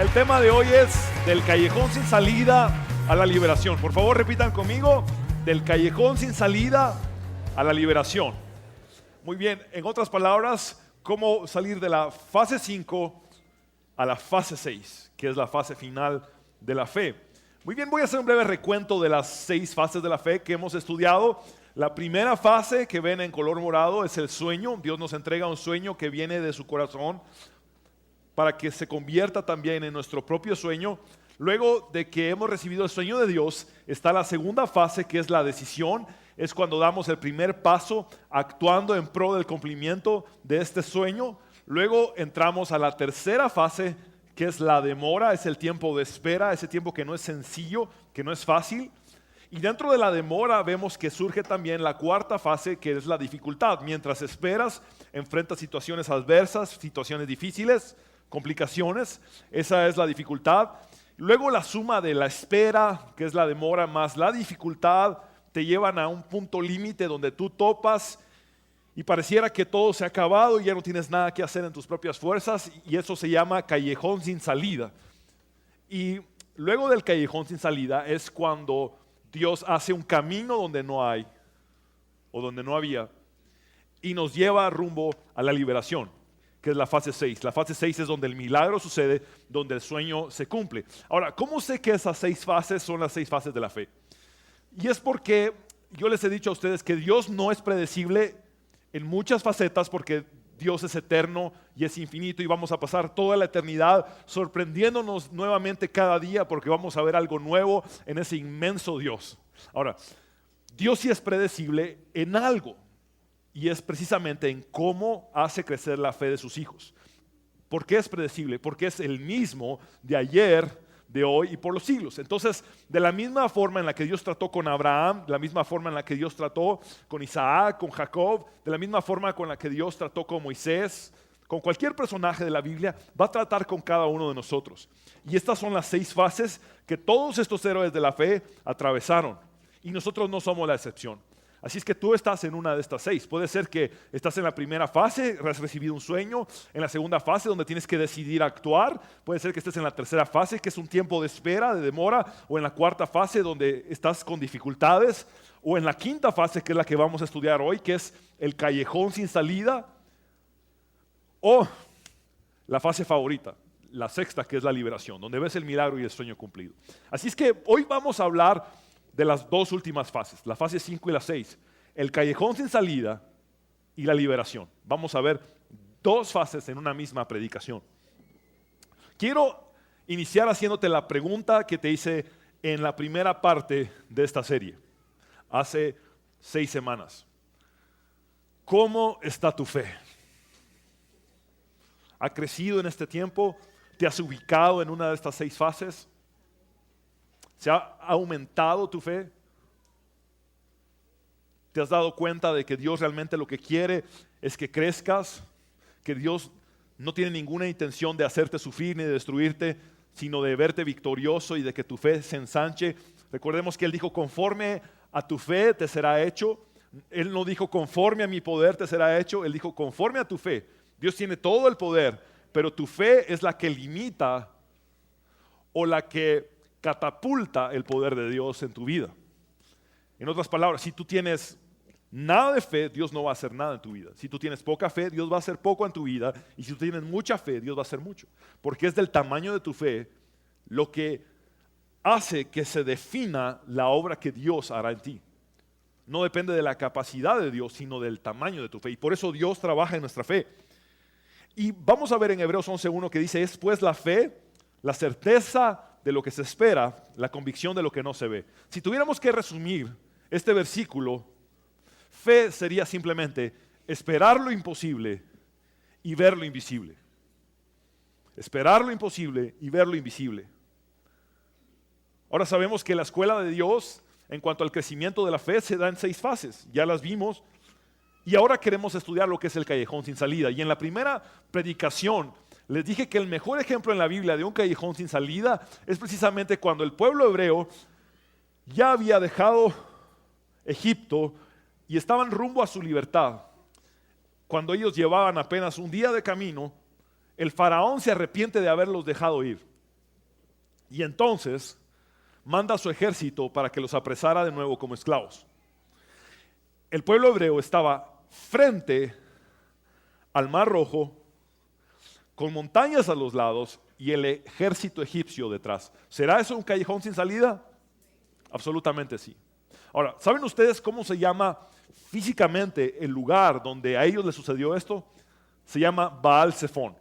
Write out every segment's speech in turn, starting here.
El tema de hoy es del callejón sin salida a la liberación. Por favor, repitan conmigo, del callejón sin salida a la liberación. Muy bien, en otras palabras, cómo salir de la fase 5 a la fase 6, que es la fase final de la fe. Muy bien, voy a hacer un breve recuento de las 6 fases de la fe que hemos estudiado. La primera fase que ven en color morado es el sueño. Dios nos entrega un sueño que viene de su corazón para que se convierta también en nuestro propio sueño. Luego de que hemos recibido el sueño de Dios, está la segunda fase, que es la decisión. Es cuando damos el primer paso actuando en pro del cumplimiento de este sueño. Luego entramos a la tercera fase, que es la demora, es el tiempo de espera, ese tiempo que no es sencillo, que no es fácil. Y dentro de la demora vemos que surge también la cuarta fase, que es la dificultad. Mientras esperas, enfrentas situaciones adversas, situaciones difíciles, complicaciones, esa es la dificultad. Luego la suma de la espera, que es la demora, más la dificultad, te llevan a un punto límite donde tú topas y pareciera que todo se ha acabado y ya no tienes nada que hacer en tus propias fuerzas, y eso se llama callejón sin salida. Y luego del callejón sin salida es cuando Dios hace un camino donde no hay o donde no había y nos lleva rumbo a la liberación, que es la fase 6. La fase 6 es donde el milagro sucede, donde el sueño se cumple. Ahora, ¿cómo sé que esas 6 fases son las 6 fases de la fe? Y es porque yo les he dicho a ustedes que Dios no es predecible en muchas facetas, porque Dios es eterno y es infinito, y vamos a pasar toda la eternidad sorprendiéndonos nuevamente cada día, porque vamos a ver algo nuevo en ese inmenso Dios. Ahora, Dios sí es predecible en algo, y es precisamente en cómo hace crecer la fe de sus hijos. ¿Por qué es predecible? Porque es el mismo de ayer, de hoy y por los siglos. Entonces, de la misma forma en la que Dios trató con Abraham, de la misma forma en la que Dios trató con Isaac, con Jacob, de la misma forma con la que Dios trató con Moisés, con cualquier personaje de la Biblia, va a tratar con cada uno de nosotros. Y estas son las 6 fases que todos estos héroes de la fe atravesaron, y nosotros no somos la excepción. Así es que tú estás en una de estas 6. Puede ser que estás en la primera fase, has recibido un sueño, en la segunda fase donde tienes que decidir actuar. Puede ser que estés en la tercera fase, que es un tiempo de espera, de demora, o en la cuarta fase donde estás con dificultades, o en la quinta fase, que es la que vamos a estudiar hoy, que es el callejón sin salida, o la fase favorita, la sexta, que es la liberación, donde ves el milagro y el sueño cumplido. Así es que hoy vamos a hablar de las 2 últimas fases, la fase 5 y la 6, el callejón sin salida y la liberación. Vamos a ver 2 fases en una misma predicación. Quiero iniciar haciéndote la pregunta que te hice en la primera parte de esta serie, hace 6 semanas. ¿Cómo está tu fe? ¿Ha crecido en este tiempo? ¿Te has ubicado en una de estas 6 fases? ¿Se ha aumentado tu fe? ¿Te has dado cuenta de que Dios realmente lo que quiere es que crezcas? Que Dios no tiene ninguna intención de hacerte sufrir ni de destruirte, sino de verte victorioso y de que tu fe se ensanche. Recordemos que Él dijo: conforme a tu fe te será hecho. Él no dijo conforme a mi poder te será hecho, Él dijo conforme a tu fe. Dios tiene todo el poder, pero tu fe es la que limita o la que catapulta el poder de Dios en tu vida. En otras palabras, si tú tienes nada de fe, Dios no va a hacer nada en tu vida. Si tú tienes poca fe, Dios va a hacer poco en tu vida. Y si tú tienes mucha fe, Dios va a hacer mucho. Porque es del tamaño de tu fe lo que hace que se defina la obra que Dios hará en ti. No depende de la capacidad de Dios, sino del tamaño de tu fe. Y por eso Dios trabaja en nuestra fe. Y vamos a ver en Hebreos 11:1 que dice: es pues la fe, la certeza de lo que se espera, la convicción de lo que no se ve. Si tuviéramos que resumir este versículo, fe sería simplemente esperar lo imposible y ver lo invisible. Esperar lo imposible y ver lo invisible. Ahora sabemos que la escuela de Dios, en cuanto al crecimiento de la fe, se da en 6 fases. Ya las vimos. Y ahora queremos estudiar lo que es el callejón sin salida. Y en la primera predicación les dije que el mejor ejemplo en la Biblia de un callejón sin salida es precisamente cuando el pueblo hebreo ya había dejado Egipto y estaban rumbo a su libertad. Cuando ellos llevaban apenas un día de camino, el faraón se arrepiente de haberlos dejado ir. Y entonces manda a su ejército para que los apresara de nuevo como esclavos. El pueblo hebreo estaba frente al Mar Rojo, con montañas a los lados y el ejército egipcio detrás. ¿Será eso un callejón sin salida? Absolutamente sí. Ahora, ¿saben ustedes cómo se llama físicamente el lugar donde a ellos les sucedió esto? Se llama Baal Zephón.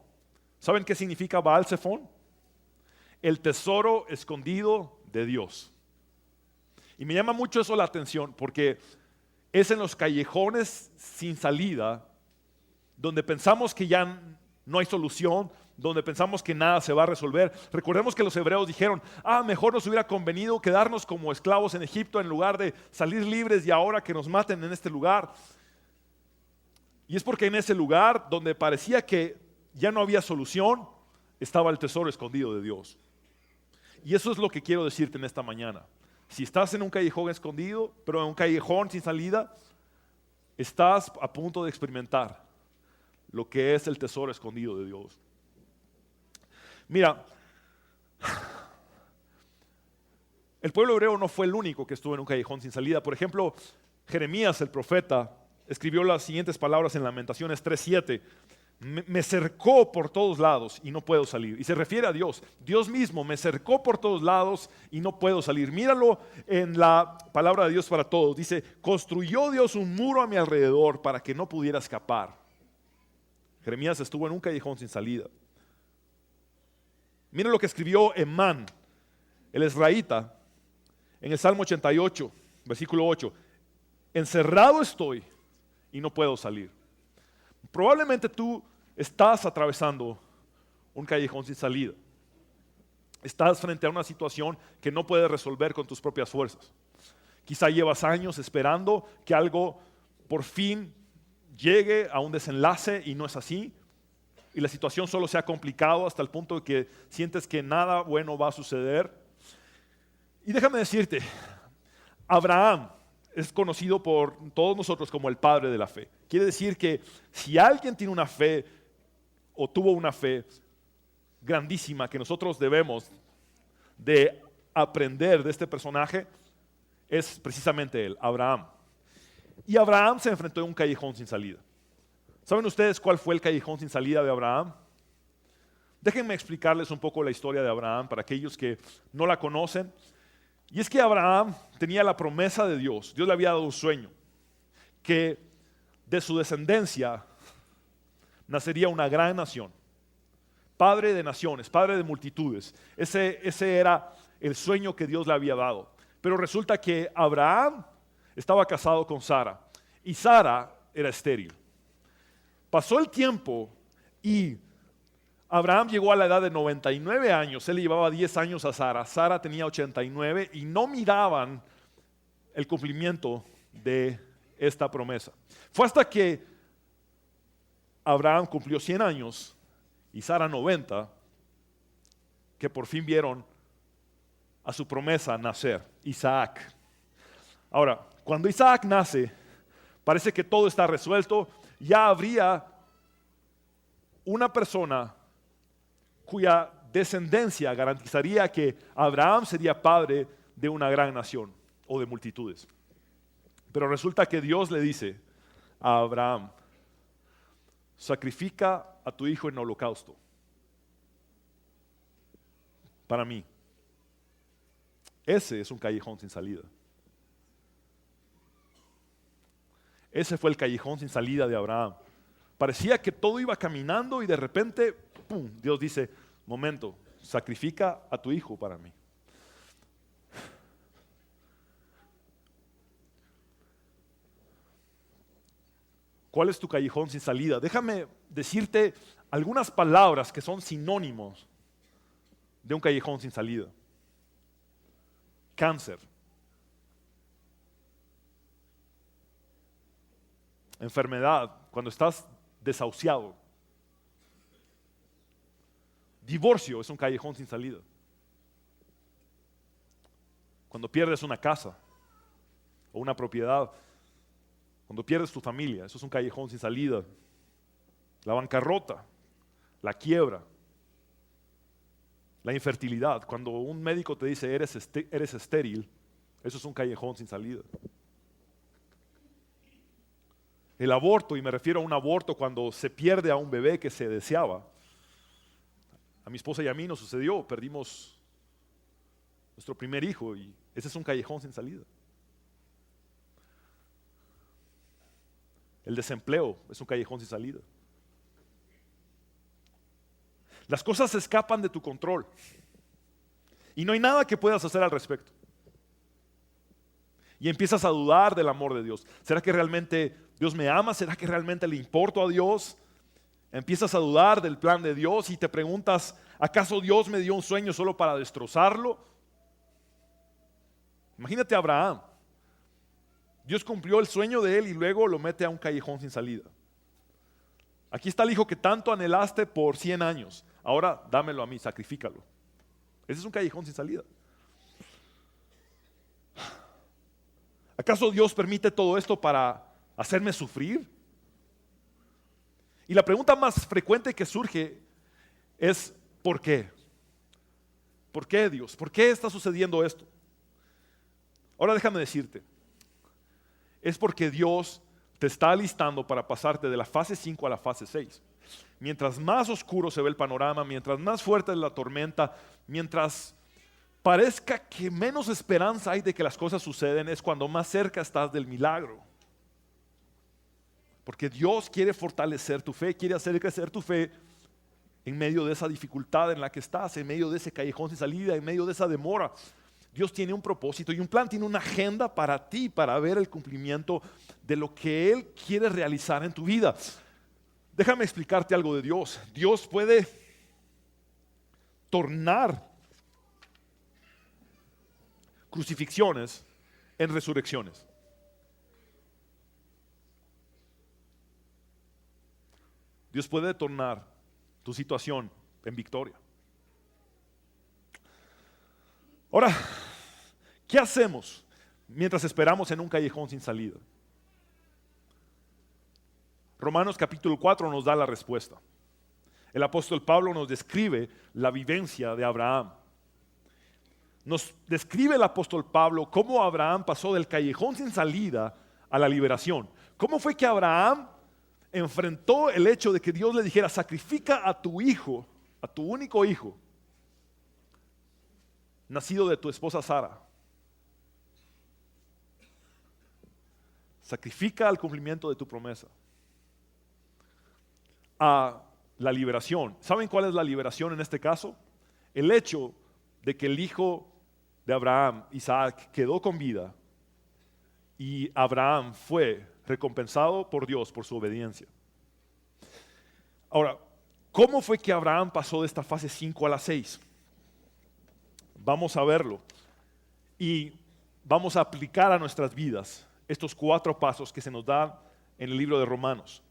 ¿Saben qué significa Baal Zephón? El tesoro escondido de Dios. Y me llama mucho eso la atención porque es en los callejones sin salida donde pensamos que ya no hay solución, donde pensamos que nada se va a resolver. Recordemos que los hebreos dijeron, mejor nos hubiera convenido quedarnos como esclavos en Egipto en lugar de salir libres y ahora que nos maten en este lugar. Y es porque en ese lugar donde parecía que ya no había solución, estaba el tesoro escondido de Dios. Y eso es lo que quiero decirte en esta mañana. Si estás en un callejón escondido, pero en un callejón sin salida, estás a punto de experimentar lo que es el tesoro escondido de Dios. Mira, el pueblo hebreo no fue el único que estuvo en un callejón sin salida. Por ejemplo, Jeremías, el profeta, escribió las siguientes palabras en Lamentaciones 3:7. Me cercó por todos lados y no puedo salir. Y se refiere a Dios. Dios mismo me cercó por todos lados y no puedo salir. Míralo en la palabra de Dios para todos. Dice, construyó Dios un muro a mi alrededor para que no pudiera escapar. Jeremías estuvo en un callejón sin salida. Mira lo que escribió Emán, el israelita, en el Salmo 88, versículo 8. Encerrado estoy y no puedo salir. Probablemente tú estás atravesando un callejón sin salida. Estás frente a una situación que no puedes resolver con tus propias fuerzas. Quizá llevas años esperando que algo por fin llegue a un desenlace y no es así. Y la situación solo se ha complicado hasta el punto de que sientes que nada bueno va a suceder. Y déjame decirte, Abraham es conocido por todos nosotros como el padre de la fe. Quiere decir que si alguien tiene una fe o tuvo una fe grandísima que nosotros debemos de aprender de este personaje, es precisamente él, Abraham. Y Abraham se enfrentó a un callejón sin salida. ¿Saben ustedes cuál fue el callejón sin salida de Abraham? Déjenme explicarles un poco la historia de Abraham para aquellos que no la conocen. Y es que Abraham tenía la promesa de Dios. Dios le había dado un sueño, que de su descendencia nacería una gran nación, padre de naciones, padre de multitudes. Ese era el sueño que Dios le había dado. Pero resulta que Abraham estaba casado con Sara y Sara era estéril. Pasó el tiempo y Abraham llegó a la edad de 99 años, él le llevaba 10 años a Sara, Sara tenía 89 y no miraban el cumplimiento de esta promesa. Fue hasta que Abraham cumplió 100 años y Sara 90 que por fin vieron a su promesa nacer, Isaac. Ahora, cuando Isaac nace, parece que todo está resuelto, ya habría una persona cuya descendencia garantizaría que Abraham sería padre de una gran nación o de multitudes. Pero resulta que Dios le dice a Abraham, sacrifica a tu hijo en holocausto para mí. Ese es un callejón sin salida. Ese fue el callejón sin salida de Abraham. Parecía que todo iba caminando y de repente, ¡pum!, Dios dice, momento, sacrifica a tu hijo para mí. ¿Cuál es tu callejón sin salida? Déjame decirte algunas palabras que son sinónimos de un callejón sin salida. Cáncer. Enfermedad, cuando estás desahuciado. Divorcio es un callejón sin salida. Cuando pierdes una casa o una propiedad, cuando pierdes tu familia, eso es un callejón sin salida. La bancarrota, la quiebra, La infertilidad, cuando un médico te dice eres estéril, eso es un callejón sin salida. El aborto, y me refiero a un aborto cuando se pierde a un bebé que se deseaba. A mi esposa y a mí nos sucedió, perdimos nuestro primer hijo y ese es un callejón sin salida. El desempleo es un callejón sin salida. Las cosas se escapan de tu control y no hay nada que puedas hacer al respecto. Y empiezas a dudar del amor de Dios. ¿Será que realmente Dios me ama? ¿Será que realmente le importo a Dios? Empiezas a dudar del plan de Dios y te preguntas, ¿acaso Dios me dio un sueño solo para destrozarlo? Imagínate a Abraham. Dios cumplió el sueño de él y luego lo mete a un callejón sin salida. Aquí está el hijo que tanto anhelaste por 100 años. Ahora dámelo a mí, sacrifícalo. Ese es un callejón sin salida. ¿Acaso Dios permite todo esto para hacerme sufrir? Y la pregunta más frecuente que surge es ¿por qué? ¿Por qué, Dios? ¿Por qué está sucediendo esto? Ahora déjame decirte, es porque Dios te está alistando para pasarte de la fase 5 a la fase 6. Mientras más oscuro se ve el panorama, mientras más fuerte es la tormenta, mientras parezca que menos esperanza hay de que las cosas suceden, es cuando más cerca estás del milagro. Porque Dios quiere fortalecer tu fe, quiere hacer crecer tu fe en medio de esa dificultad en la que estás, en medio de ese callejón sin salida, en medio de esa demora. Dios tiene un propósito y un plan, tiene una agenda para ti, para ver el cumplimiento de lo que Él quiere realizar en tu vida. Déjame explicarte algo de Dios. Dios puede tornar crucifixiones en resurrecciones. Dios puede tornar tu situación en victoria. Ahora, ¿qué hacemos mientras esperamos en un callejón sin salida? Romanos capítulo 4 nos da la respuesta. El apóstol Pablo nos describe la vivencia de Abraham. Nos describe el apóstol Pablo cómo Abraham pasó del callejón sin salida a la liberación. ¿Cómo fue que Abraham enfrentó el hecho de que Dios le dijera, sacrifica a tu hijo, a tu único hijo, nacido de tu esposa Sara? Sacrifica al cumplimiento de tu promesa. A la liberación. ¿Saben cuál es la liberación en este caso? El hecho de que el hijo de Abraham, Isaac, quedó con vida y Abraham fue recompensado por Dios por su obediencia. Ahora, ¿cómo fue que Abraham pasó de esta fase 5 a la 6? Vamos a verlo y vamos a aplicar a nuestras vidas estos 4 pasos que se nos dan en el libro de Romanos.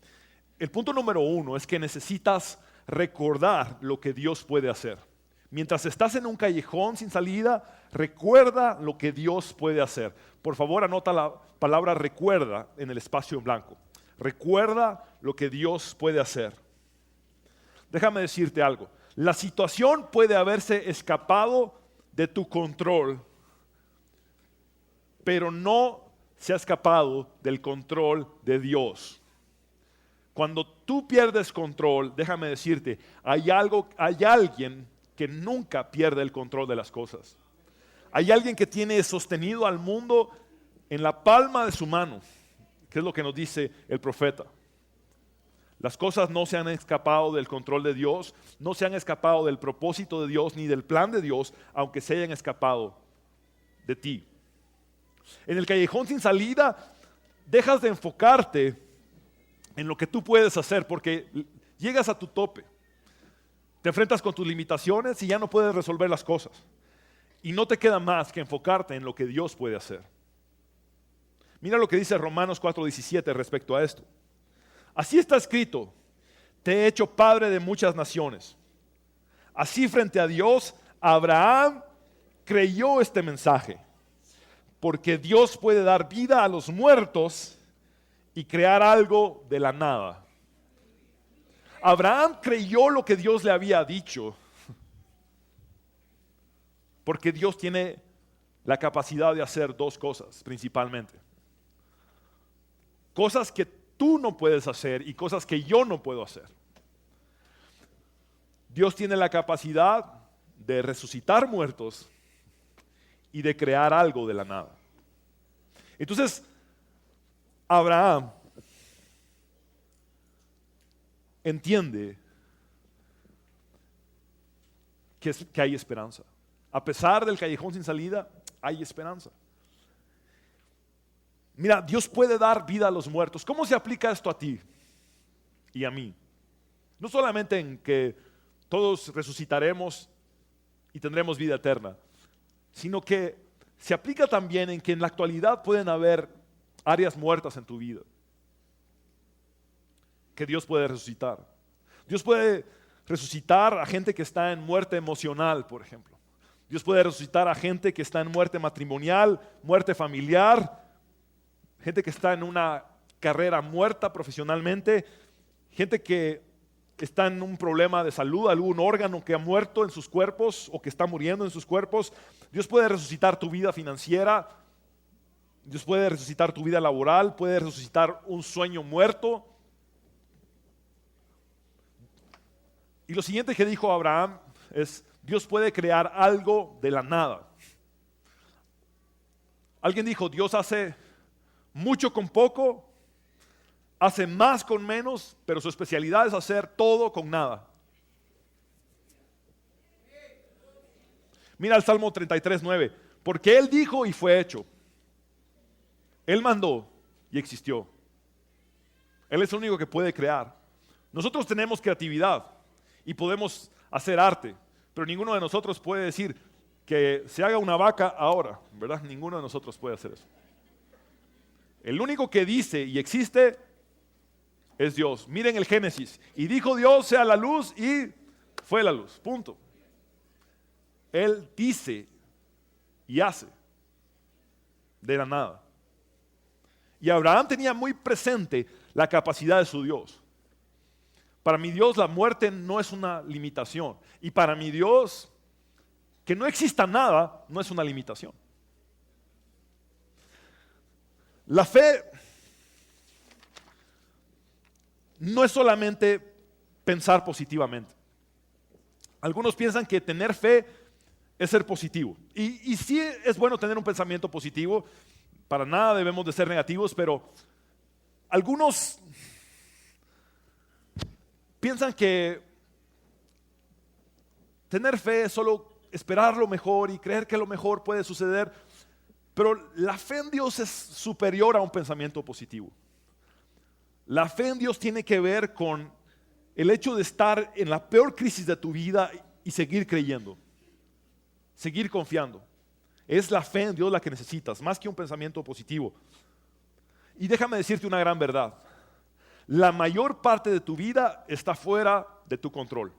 El punto número 1 es que necesitas recordar lo que Dios puede hacer. Mientras estás en un callejón sin salida, recuerda lo que Dios puede hacer. Por favor, anota la palabra recuerda en el espacio en blanco. Recuerda lo que Dios puede hacer. Déjame decirte algo. La situación puede haberse escapado de tu control, pero no se ha escapado del control de Dios. Cuando tú pierdes control, déjame decirte, hay alguien que nunca pierde el control de las cosas. Hay alguien que tiene sostenido al mundo en la palma de su mano, que es lo que nos dice el profeta. Las cosas no se han escapado del control de Dios, no se han escapado del propósito de Dios ni del plan de Dios, aunque se hayan escapado de ti. En el callejón sin salida, dejas de enfocarte en lo que tú puedes hacer porque llegas a tu tope. Te enfrentas con tus limitaciones y ya no puedes resolver las cosas. Y no te queda más que enfocarte en lo que Dios puede hacer. Mira lo que dice Romanos 4:17 respecto a esto. Así está escrito, te he hecho padre de muchas naciones. Así frente a Dios, Abraham creyó este mensaje, porque Dios puede dar vida a los muertos y crear algo de la nada. Abraham creyó lo que Dios le había dicho Porque Dios tiene la capacidad de hacer dos cosas principalmente. Cosas que tú no puedes hacer y cosas que yo no puedo hacer. Dios tiene la capacidad de resucitar muertos y de crear algo de la nada. Entonces, Abraham entiende que hay esperanza. A pesar del callejón sin salida, hay esperanza. Mira, Dios puede dar vida a los muertos. ¿Cómo se aplica esto a ti y a mí? No solamente en que todos resucitaremos y tendremos vida eterna, sino que se aplica también en que en la actualidad pueden haber áreas muertas en tu vida que Dios puede resucitar. Dios puede resucitar a gente que está en muerte emocional, por ejemplo. Dios puede resucitar a gente que está en muerte matrimonial, muerte familiar, gente que está en una carrera muerta profesionalmente, gente que está en un problema de salud, algún órgano que ha muerto en sus cuerpos o que está muriendo en sus cuerpos. Dios puede resucitar tu vida financiera, Dios puede resucitar tu vida laboral, puede resucitar un sueño muerto. Y lo siguiente que dijo Abraham es: Dios puede crear algo de la nada. Alguien dijo: Dios hace mucho con poco, hace más con menos, pero su especialidad es hacer todo con nada. Mira el Salmo 33:9. Porque Él dijo y fue hecho. Él mandó y existió. Él es el único que puede crear. Nosotros tenemos creatividad y podemos hacer arte, pero ninguno de nosotros puede decir que se haga una vaca ahora, ¿verdad? Ninguno de nosotros puede hacer eso. El único que dice y existe es Dios. Miren el Génesis. Y dijo Dios: sea la luz, y fue la luz. Punto. Él dice y hace de la nada. Y Abraham tenía muy presente la capacidad de su Dios. Para mi Dios la muerte no es una limitación. Y para mi Dios que no exista nada no es una limitación. La fe no es solamente pensar positivamente. Algunos piensan que tener fe es ser positivo. Y sí es bueno tener un pensamiento positivo. Para nada debemos de ser negativos, pero algunos piensan que tener fe es solo esperar lo mejor y creer que lo mejor puede suceder. Pero la fe en Dios es superior a un pensamiento positivo. La fe en Dios tiene que ver con el hecho de estar en la peor crisis de tu vida y seguir creyendo, seguir confiando. Es la fe en Dios la que necesitas, más que un pensamiento positivo. Y déjame decirte una gran verdad. La mayor parte de tu vida está fuera de tu control.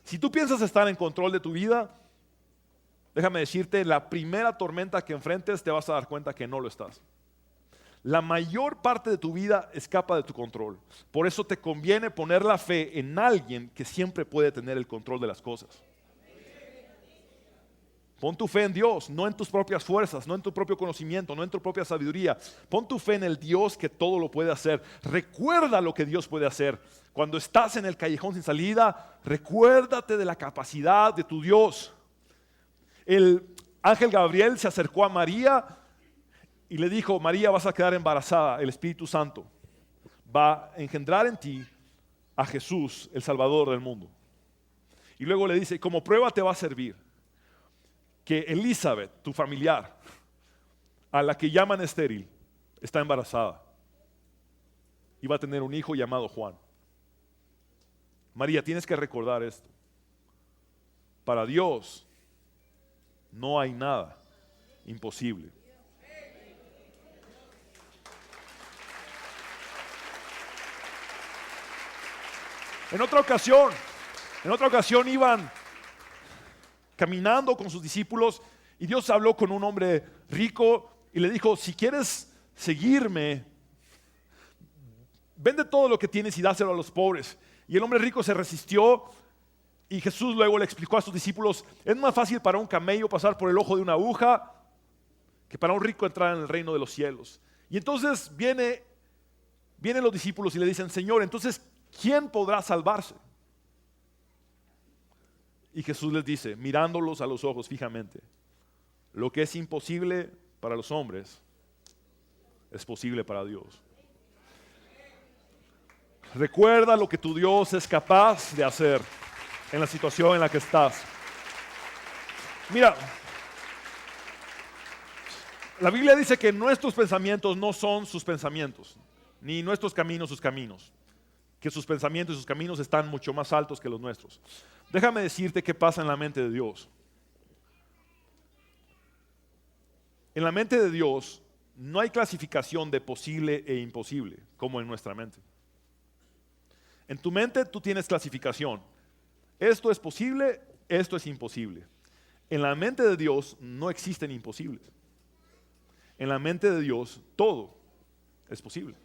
Si tú piensas estar en control de tu vida, déjame decirte, la primera tormenta que enfrentes te vas a dar cuenta que no lo estás. La mayor parte de tu vida escapa de tu control. Por eso te conviene poner la fe en alguien que siempre puede tener el control de las cosas. Pon tu fe en Dios, no en tus propias fuerzas, no en tu propio conocimiento, no en tu propia sabiduría. Pon tu fe en el Dios que todo lo puede hacer. Recuerda lo que Dios puede hacer. Cuando estás en el callejón sin salida, recuérdate de la capacidad de tu Dios. El ángel Gabriel se acercó a María y le dijo: María, vas a quedar embarazada, el Espíritu Santo va a engendrar en ti a Jesús, el Salvador del mundo. Y luego le dice: como prueba te va a servir que Elizabeth, tu familiar, a la que llaman estéril, está embarazada y va a tener un hijo llamado Juan. María, tienes que recordar esto. Para Dios no hay nada imposible. En otra ocasión iban caminando con sus discípulos y Dios habló con un hombre rico y le dijo: si quieres seguirme, vende todo lo que tienes y dáselo a los pobres. Y el hombre rico se resistió Y Jesús luego le explicó a sus discípulos, es más fácil para un camello pasar por el ojo de una aguja que para un rico entrar en el reino de los cielos. Y entonces vienen los discípulos y le dicen, Señor, entonces, ¿quién podrá salvarse? Y Jesús les dice, mirándolos a los ojos fijamente, lo que es imposible para los hombres es posible para Dios. Recuerda lo que tu Dios es capaz de hacer en la situación en la que estás. Mira, la Biblia dice que nuestros pensamientos no son sus pensamientos, ni nuestros caminos sus caminos, que sus pensamientos y sus caminos están mucho más altos que los nuestros. Déjame decirte qué pasa en la mente de Dios. En la mente de Dios no hay clasificación de posible e imposible, como en nuestra mente. En tu mente tú tienes clasificación. Esto es posible, esto es imposible. En la mente de Dios no existen imposibles. En la mente de Dios todo es posible.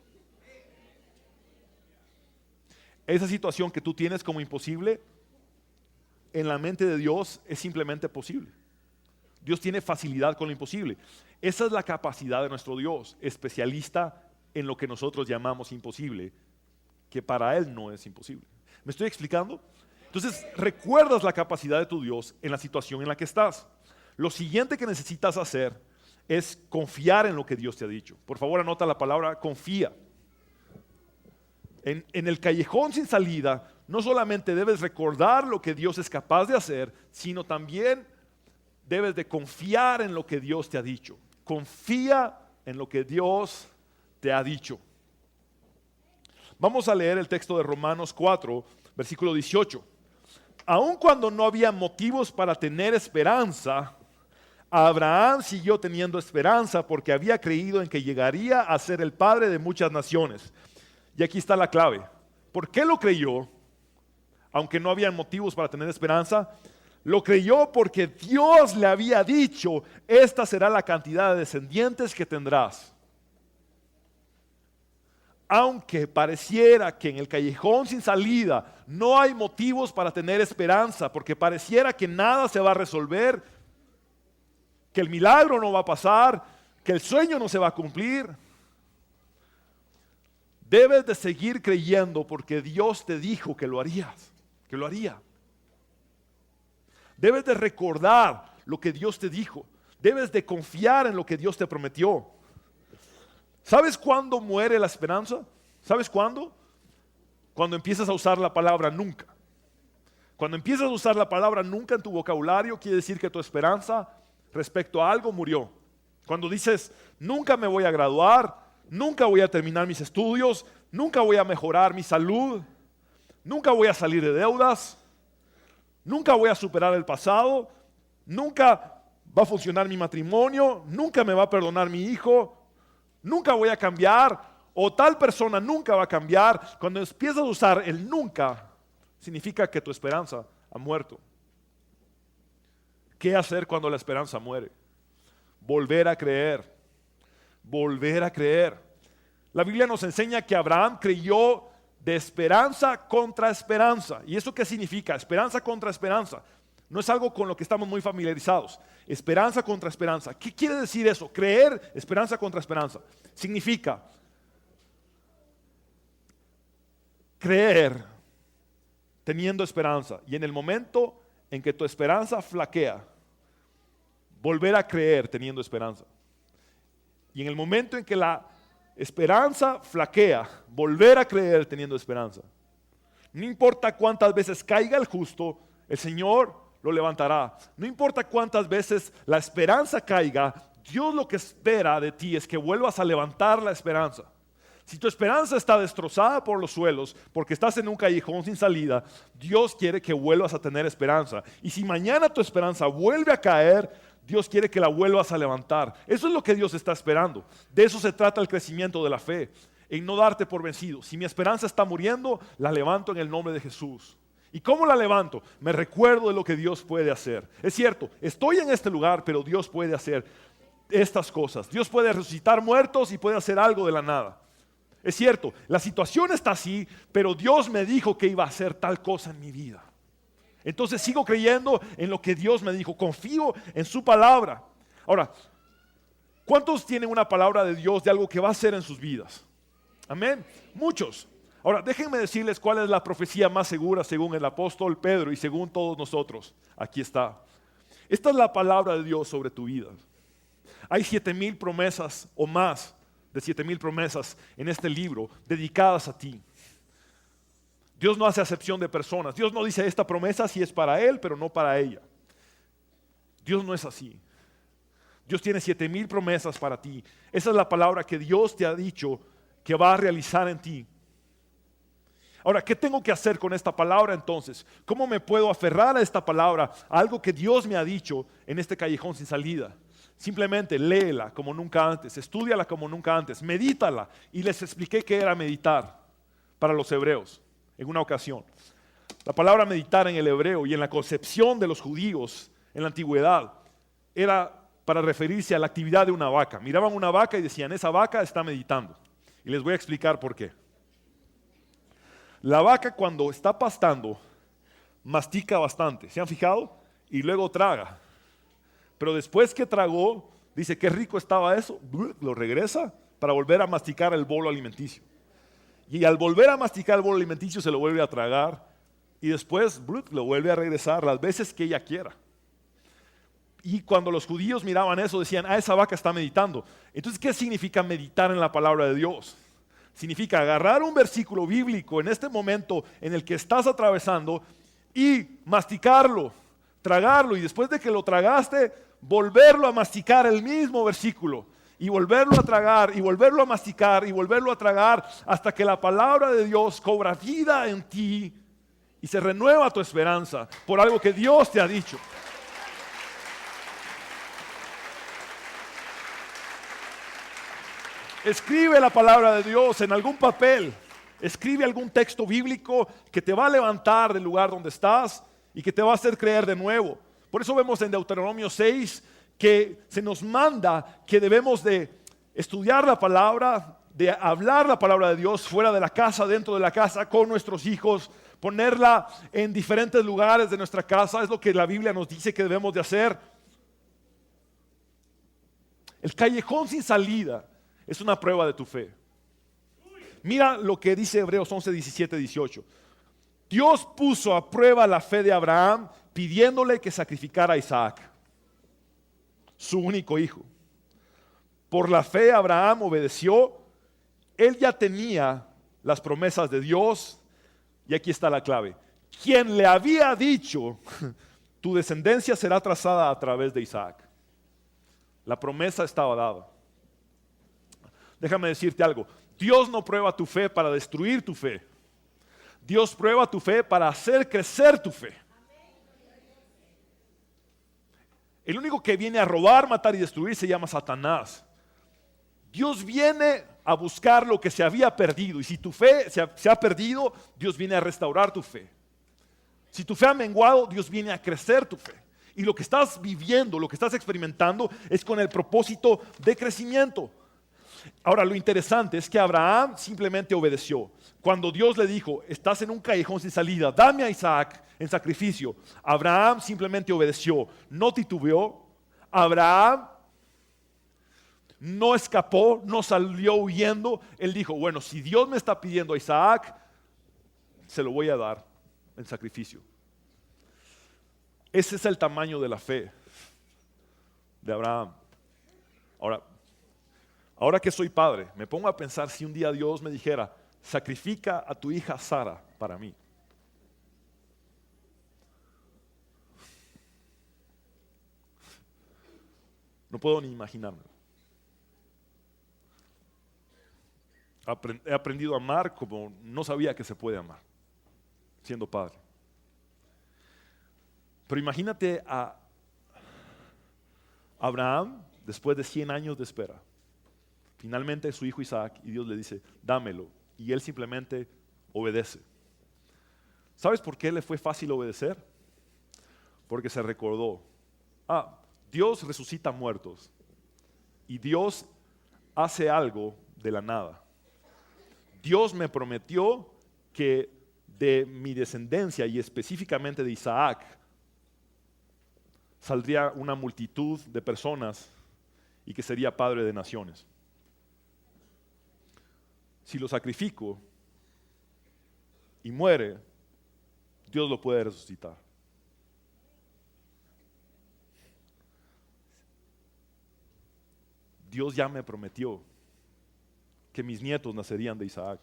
Esa situación que tú tienes como imposible, en la mente de Dios es simplemente posible. Dios tiene facilidad con lo imposible. Esa es la capacidad de nuestro Dios, especialista en lo que nosotros llamamos imposible, que para Él no es imposible. ¿Me estoy explicando? Entonces, recuerdas la capacidad de tu Dios en la situación en la que estás. Lo siguiente que necesitas hacer es confiar en lo que Dios te ha dicho. Por favor, anota la palabra confía. En el callejón sin salida, no solamente debes recordar lo que Dios es capaz de hacer, sino también debes de confiar en lo que Dios te ha dicho. Confía en lo que Dios te ha dicho. Vamos a leer el texto de Romanos 4, versículo 18. Aun cuando no había motivos para tener esperanza, Abraham siguió teniendo esperanza porque había creído en que llegaría a ser el padre de muchas naciones. Y aquí está la clave. ¿Por qué lo creyó? Aunque no había motivos para tener esperanza, lo creyó porque Dios le había dicho, esta será la cantidad de descendientes que tendrás. Aunque pareciera que en el callejón sin salida no hay motivos para tener esperanza, porque pareciera que nada se va a resolver, que el milagro no va a pasar, que el sueño no se va a cumplir, debes de seguir creyendo porque Dios te dijo que lo harías, que lo haría. Debes de recordar lo que Dios te dijo, debes de confiar en lo que Dios te prometió. ¿Sabes cuándo muere la esperanza? ¿Sabes cuándo? Cuando empiezas a usar la palabra nunca. Cuando empiezas a usar la palabra nunca en tu vocabulario, quiere decir que tu esperanza respecto a algo murió. Cuando dices, nunca me voy a graduar, nunca voy a terminar mis estudios, nunca voy a mejorar mi salud, nunca voy a salir de deudas, nunca voy a superar el pasado, nunca va a funcionar mi matrimonio, nunca me va a perdonar mi hijo, nunca voy a cambiar, o tal persona nunca va a cambiar. Cuando empiezas a usar el nunca, significa que tu esperanza ha muerto. ¿Qué hacer cuando la esperanza muere? Volver a creer. Volver a creer. La Biblia nos enseña que Abraham creyó de esperanza contra esperanza. ¿Y eso qué significa? Esperanza contra esperanza. No es algo con lo que estamos muy familiarizados. Esperanza contra esperanza. ¿Qué quiere decir eso? Creer, esperanza contra esperanza. Significa creer teniendo esperanza. Y en el momento en que tu esperanza flaquea, volver a creer teniendo esperanza. Y en el momento en que la esperanza flaquea, volver a creer teniendo esperanza. No importa cuántas veces caiga el justo, el Señor lo levantará. No importa cuántas veces la esperanza caiga, Dios lo que espera de ti es que vuelvas a levantar la esperanza. Si tu esperanza está destrozada por los suelos, porque estás en un callejón sin salida, Dios quiere que vuelvas a tener esperanza. Y si mañana tu esperanza vuelve a caer, Dios quiere que la vuelvas a levantar. Eso es lo que Dios está esperando. De eso se trata el crecimiento de la fe, en no darte por vencido. Si mi esperanza está muriendo, la levanto en el nombre de Jesús. ¿Y cómo la levanto? Me recuerdo de lo que Dios puede hacer. Es cierto, estoy en este lugar, pero Dios puede hacer estas cosas. Dios puede resucitar muertos y puede hacer algo de la nada. Es cierto, la situación está así, pero Dios me dijo que iba a hacer tal cosa en mi vida. Entonces sigo creyendo en lo que Dios me dijo, confío en su palabra. Ahora, ¿cuántos tienen una palabra de Dios de algo que va a hacer en sus vidas? Amén. Muchos. Ahora, déjenme decirles cuál es la profecía más segura según el apóstol Pedro y según todos nosotros. Aquí está. Esta es la palabra de Dios sobre tu vida. Hay 7,000 promesas o más de 7,000 promesas en este libro dedicadas a ti. Dios no hace acepción de personas. Dios no dice esta promesa sí es para él, pero no para ella. Dios no es así. Dios tiene 7,000 promesas para ti. Esa es la palabra que Dios te ha dicho que va a realizar en ti. Ahora, ¿qué tengo que hacer con esta palabra entonces? ¿Cómo me puedo aferrar a esta palabra, a algo que Dios me ha dicho en este callejón sin salida? Simplemente léela como nunca antes, estúdiala como nunca antes, medítala. Y les expliqué qué era meditar para los hebreos en una ocasión. La palabra meditar en el hebreo y en la concepción de los judíos en la antigüedad era para referirse a la actividad de una vaca. Miraban una vaca y decían, esa vaca está meditando. Y les voy a explicar por qué. La vaca cuando está pastando, mastica bastante, ¿se han fijado? Y luego traga. Pero después que tragó, dice, qué rico estaba eso, lo regresa para volver a masticar el bolo alimenticio. Y al volver a masticar el bolo alimenticio se lo vuelve a tragar y después lo vuelve a regresar las veces que ella quiera. Y cuando los judíos miraban eso decían, esa vaca está meditando. Entonces, ¿qué significa meditar en la palabra de Dios? Significa agarrar un versículo bíblico en este momento en el que estás atravesando y masticarlo, tragarlo y después de que lo tragaste, volverlo a masticar el mismo versículo y volverlo a tragar y volverlo a masticar y volverlo a tragar hasta que la palabra de Dios cobra vida en ti y se renueva tu esperanza por algo que Dios te ha dicho. Escribe la palabra de Dios en algún papel. Escribe algún texto bíblico que te va a levantar del lugar donde estás y que te va a hacer creer de nuevo. Por eso vemos en Deuteronomio 6 que se nos manda que debemos de estudiar la palabra, de hablar la palabra de Dios fuera de la casa, dentro de la casa, con nuestros hijos, ponerla en diferentes lugares de nuestra casa. Es lo que la Biblia nos dice que debemos de hacer. El callejón sin salida es una prueba de tu fe. Mira lo que dice Hebreos 11, 17, 18. Dios puso a prueba la fe de Abraham pidiéndole que sacrificara a Isaac, su único hijo. Por la fe Abraham obedeció. Él ya tenía las promesas de Dios. Y aquí está la clave. Quien le había dicho, tu descendencia será trazada a través de Isaac. La promesa estaba dada. Déjame decirte algo. Dios no prueba tu fe para destruir tu fe. Dios prueba tu fe para hacer crecer tu fe. El único que viene a robar, matar y destruir se llama Satanás. Dios viene a buscar lo que se había perdido. Y si tu fe se ha perdido, Dios viene a restaurar tu fe. Si tu fe ha menguado, Dios viene a crecer tu fe. Y lo que estás viviendo, lo que estás experimentando es con el propósito de crecimiento. Ahora, lo interesante es que Abraham simplemente obedeció. Cuando Dios le dijo, estás en un callejón sin salida, dame a Isaac en sacrificio. Abraham simplemente obedeció, no titubeó. Abraham no escapó, no salió huyendo. Él dijo, bueno, si Dios me está pidiendo a Isaac, se lo voy a dar en sacrificio. Ese es el tamaño de la fe de Abraham. Ahora que soy padre, me pongo a pensar si un día Dios me dijera, sacrifica a tu hija Sara para mí. No puedo ni imaginarme. He aprendido a amar como no sabía que se puede amar, siendo padre. Pero imagínate a Abraham después de 100 años de espera. Finalmente su hijo Isaac y Dios le dice, dámelo. Y él simplemente obedece. ¿Sabes por qué le fue fácil obedecer? Porque se recordó, Dios resucita muertos y Dios hace algo de la nada. Dios me prometió que de mi descendencia y específicamente de Isaac, saldría una multitud de personas y que sería padre de naciones. Si lo sacrifico y muere, Dios lo puede resucitar. Dios ya me prometió que mis nietos nacerían de Isaac.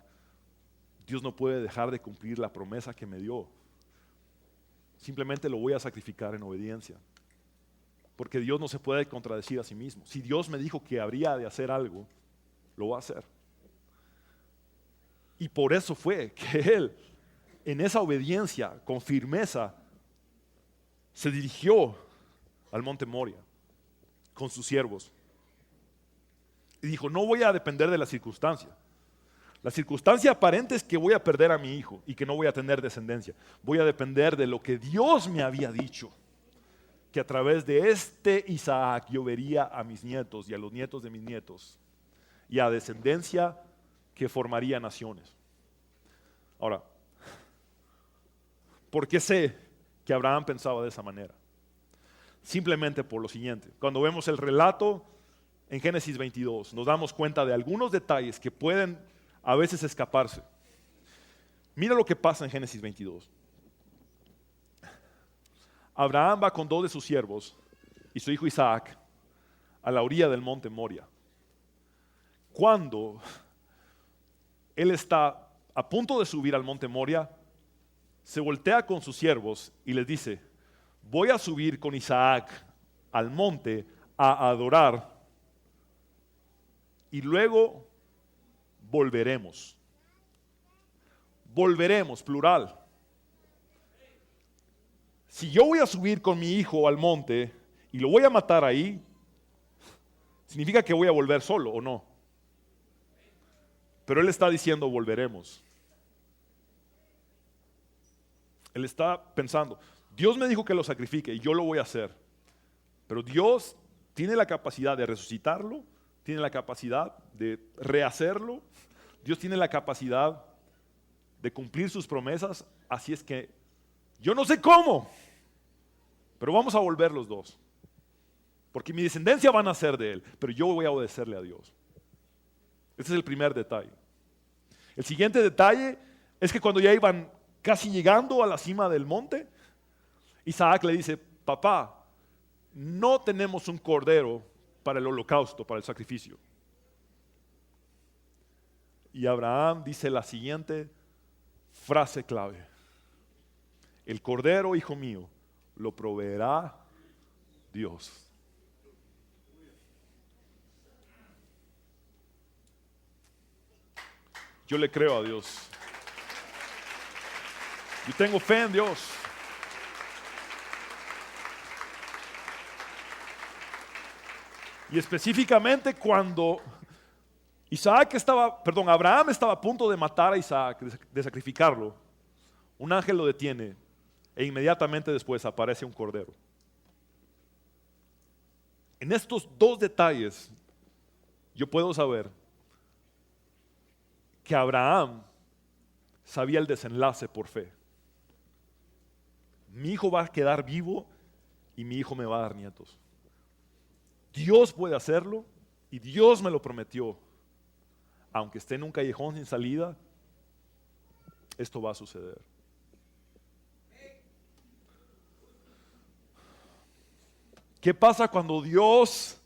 Dios no puede dejar de cumplir la promesa que me dio. Simplemente lo voy a sacrificar en obediencia. Porque Dios no se puede contradecir a sí mismo. Si Dios me dijo que habría de hacer algo, lo va a hacer. Y por eso fue que Él, en esa obediencia, con firmeza, se dirigió al monte Moria con sus siervos. Y dijo, no voy a depender de la circunstancia. La circunstancia aparente es que voy a perder a mi hijo y que no voy a tener descendencia. Voy a depender de lo que Dios me había dicho, que a través de este Isaac yo vería a mis nietos y a los nietos de mis nietos y a descendencia que formaría naciones. Ahora, ¿por qué sé que Abraham pensaba de esa manera? Simplemente por lo siguiente. Cuando vemos el relato en Génesis 22, nos damos cuenta de algunos detalles que pueden a veces escaparse. Mira lo que pasa en Génesis 22. Abraham va con 2 de sus siervos y su hijo Isaac a la orilla del monte Moria. Cuando él está a punto de subir al monte Moria, se voltea con sus siervos y les dice, voy a subir con Isaac al monte a adorar y luego volveremos. Volveremos, plural. Si yo voy a subir con mi hijo al monte y lo voy a matar ahí, significa que voy a volver solo, ¿o no? Pero él está diciendo volveremos. Él está pensando, Dios me dijo que lo sacrifique y yo lo voy a hacer. Pero Dios tiene la capacidad de resucitarlo, tiene la capacidad de rehacerlo, Dios tiene la capacidad de cumplir sus promesas, así es que yo no sé cómo, pero vamos a volver los dos. Porque mi descendencia van a ser de él, pero yo voy a obedecerle a Dios. Ese es el primer detalle. El siguiente detalle es que cuando ya iban casi llegando a la cima del monte, Isaac le dice, papá, no tenemos un cordero para el holocausto, para el sacrificio. Y Abraham dice la siguiente frase clave. El cordero, hijo mío, lo proveerá Dios. Yo le creo a Dios. Yo tengo fe en Dios. Y específicamente cuando Abraham estaba a punto de matar a Isaac, de sacrificarlo, un ángel lo detiene e inmediatamente después aparece un cordero. En estos 2 detalles yo puedo saber que Abraham sabía el desenlace por fe. Mi hijo va a quedar vivo y mi hijo me va a dar nietos. Dios puede hacerlo y Dios me lo prometió. Aunque esté en un callejón sin salida, esto va a suceder. ¿Qué pasa cuando Dios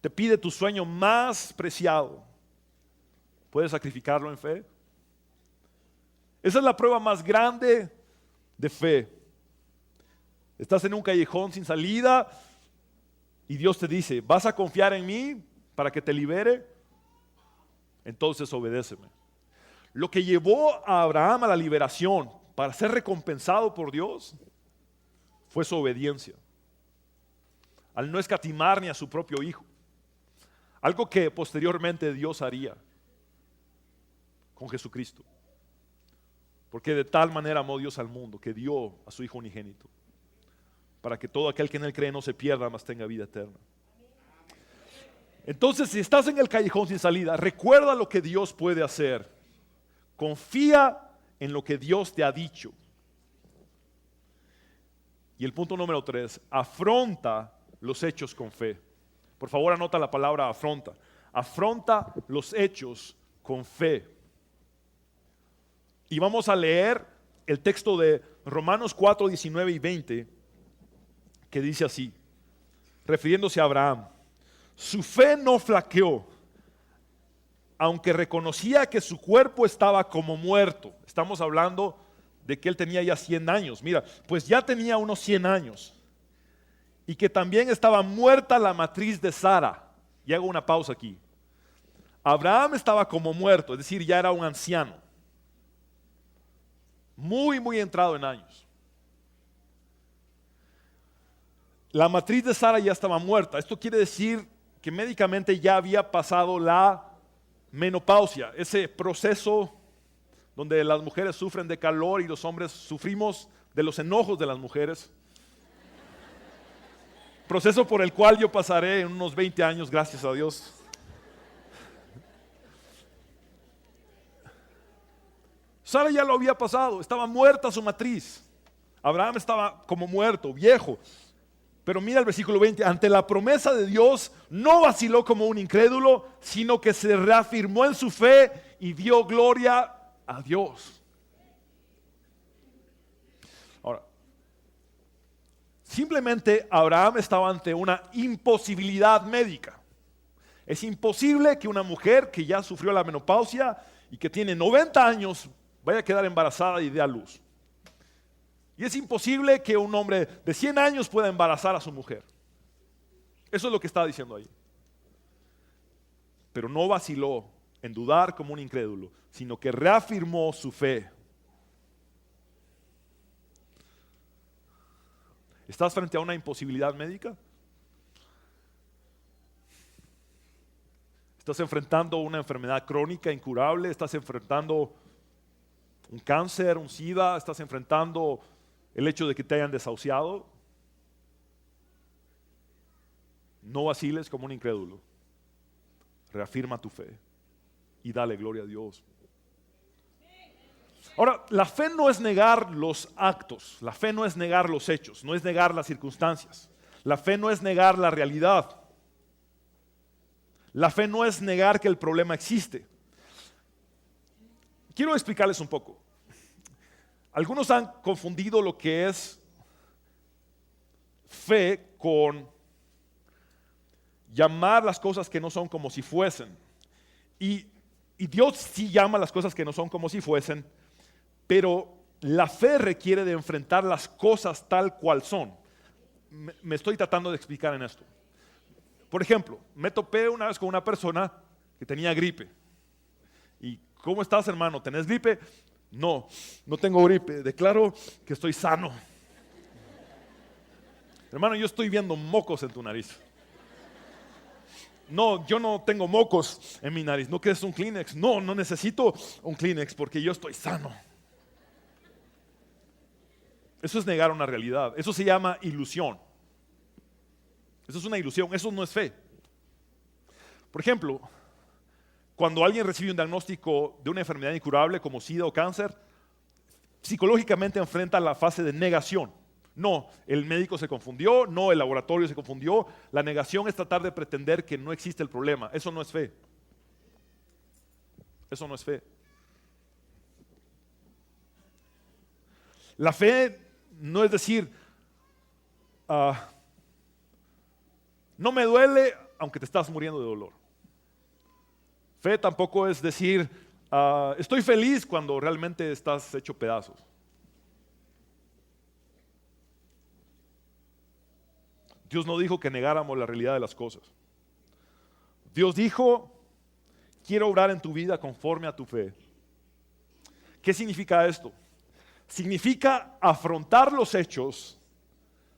te pide tu sueño más preciado? ¿Puedes sacrificarlo en fe? Esa es la prueba más grande de fe. Estás en un callejón sin salida y Dios te dice, ¿vas a confiar en mí para que te libere? Entonces obedéceme. Lo que llevó a Abraham a la liberación para ser recompensado por Dios fue su obediencia. Al no escatimar ni a su propio hijo. Algo que posteriormente Dios haría con Jesucristo. Porque de tal manera amó Dios al mundo que dio a su Hijo unigénito, para que todo aquel que en él cree no se pierda, mas tenga vida eterna. Entonces, si estás en el callejón sin salida, recuerda lo que Dios puede hacer. Confía en lo que Dios te ha dicho. Y el punto número 3, afronta los hechos con fe. Por favor, anota la palabra afronta. Afronta los hechos con fe. Y vamos a leer el texto de Romanos 4, 19 y 20, que dice así, refiriéndose a Abraham: su fe no flaqueó, aunque reconocía que su cuerpo estaba como muerto. Estamos hablando de que él tenía ya 100 años. Mira, pues ya tenía unos 100 años. Y que también estaba muerta la matriz de Sara. Y hago una pausa aquí. Abraham estaba como muerto, es decir, ya era un anciano. Muy entrado en años. La matriz de Sara ya estaba muerta. Esto quiere decir que médicamente ya había pasado la menopausia, ese proceso donde las mujeres sufren de calor y los hombres sufrimos de los enojos de las mujeres. Proceso por el cual yo pasaré en unos 20 años, gracias a Dios. Sara ya lo había pasado, estaba muerta su matriz. Abraham estaba como muerto, viejo. Pero mira el versículo 20, ante la promesa de Dios no vaciló como un incrédulo, sino que se reafirmó en su fe y dio gloria a Dios. Ahora, simplemente Abraham estaba ante una imposibilidad médica. Es imposible que una mujer que ya sufrió la menopausia y que tiene 90 años vaya a quedar embarazada y dé a luz. Y es imposible que un hombre de 100 años pueda embarazar a su mujer. Eso es lo que está diciendo ahí. Pero no vaciló en dudar como un incrédulo, sino que reafirmó su fe. ¿Estás frente a una imposibilidad médica? ¿Estás enfrentando una enfermedad crónica incurable? ¿Estás enfrentando un cáncer, un SIDA? ¿Estás enfrentando el hecho de que te hayan desahuciado? No vaciles como un incrédulo. Reafirma tu fe y dale gloria a Dios. Ahora, la fe no es negar los actos, la fe no es negar los hechos, no es negar las circunstancias. La fe no es negar la realidad. La fe no es negar que el problema existe. Quiero explicarles un poco. Algunos han confundido lo que es fe con llamar las cosas que no son como si fuesen. Y Dios sí llama las cosas que no son como si fuesen, pero la fe requiere de enfrentar las cosas tal cual son. Me estoy tratando de explicar en esto. Por ejemplo, me topé una vez con una persona que tenía gripe. ¿Y cómo estás, hermano? ¿Tenés gripe? No, no tengo gripe. Declaro que estoy sano. Hermano, yo estoy viendo mocos en tu nariz. No, yo no tengo mocos en mi nariz. ¿No quieres un Kleenex? No, no necesito un Kleenex porque yo estoy sano. Eso es negar una realidad. Eso se llama ilusión. Eso es una ilusión. Eso no es fe. Por ejemplo, cuando alguien recibe un diagnóstico de una enfermedad incurable como SIDA o cáncer, psicológicamente enfrenta la fase de negación. No, el médico se confundió, no, el laboratorio se confundió. La negación es tratar de pretender que no existe el problema. Eso no es fe. Eso no es fe. La fe no es decir, no me duele aunque te estás muriendo de dolor. Fe tampoco es decir, estoy feliz cuando realmente estás hecho pedazos. Dios no dijo que negáramos la realidad de las cosas. Dios dijo, quiero obrar en tu vida conforme a tu fe. ¿Qué significa esto? Significa afrontar los hechos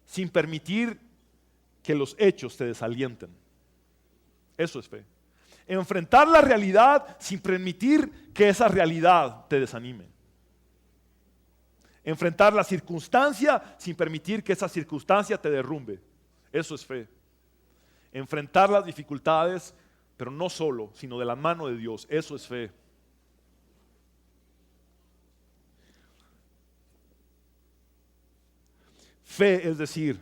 sin permitir que los hechos te desalienten. Eso es fe. Enfrentar la realidad sin permitir que esa realidad te desanime. Enfrentar la circunstancia sin permitir que esa circunstancia te derrumbe. Eso es fe. Enfrentar las dificultades, pero no solo, sino de la mano de Dios. Eso es fe. Fe es decir,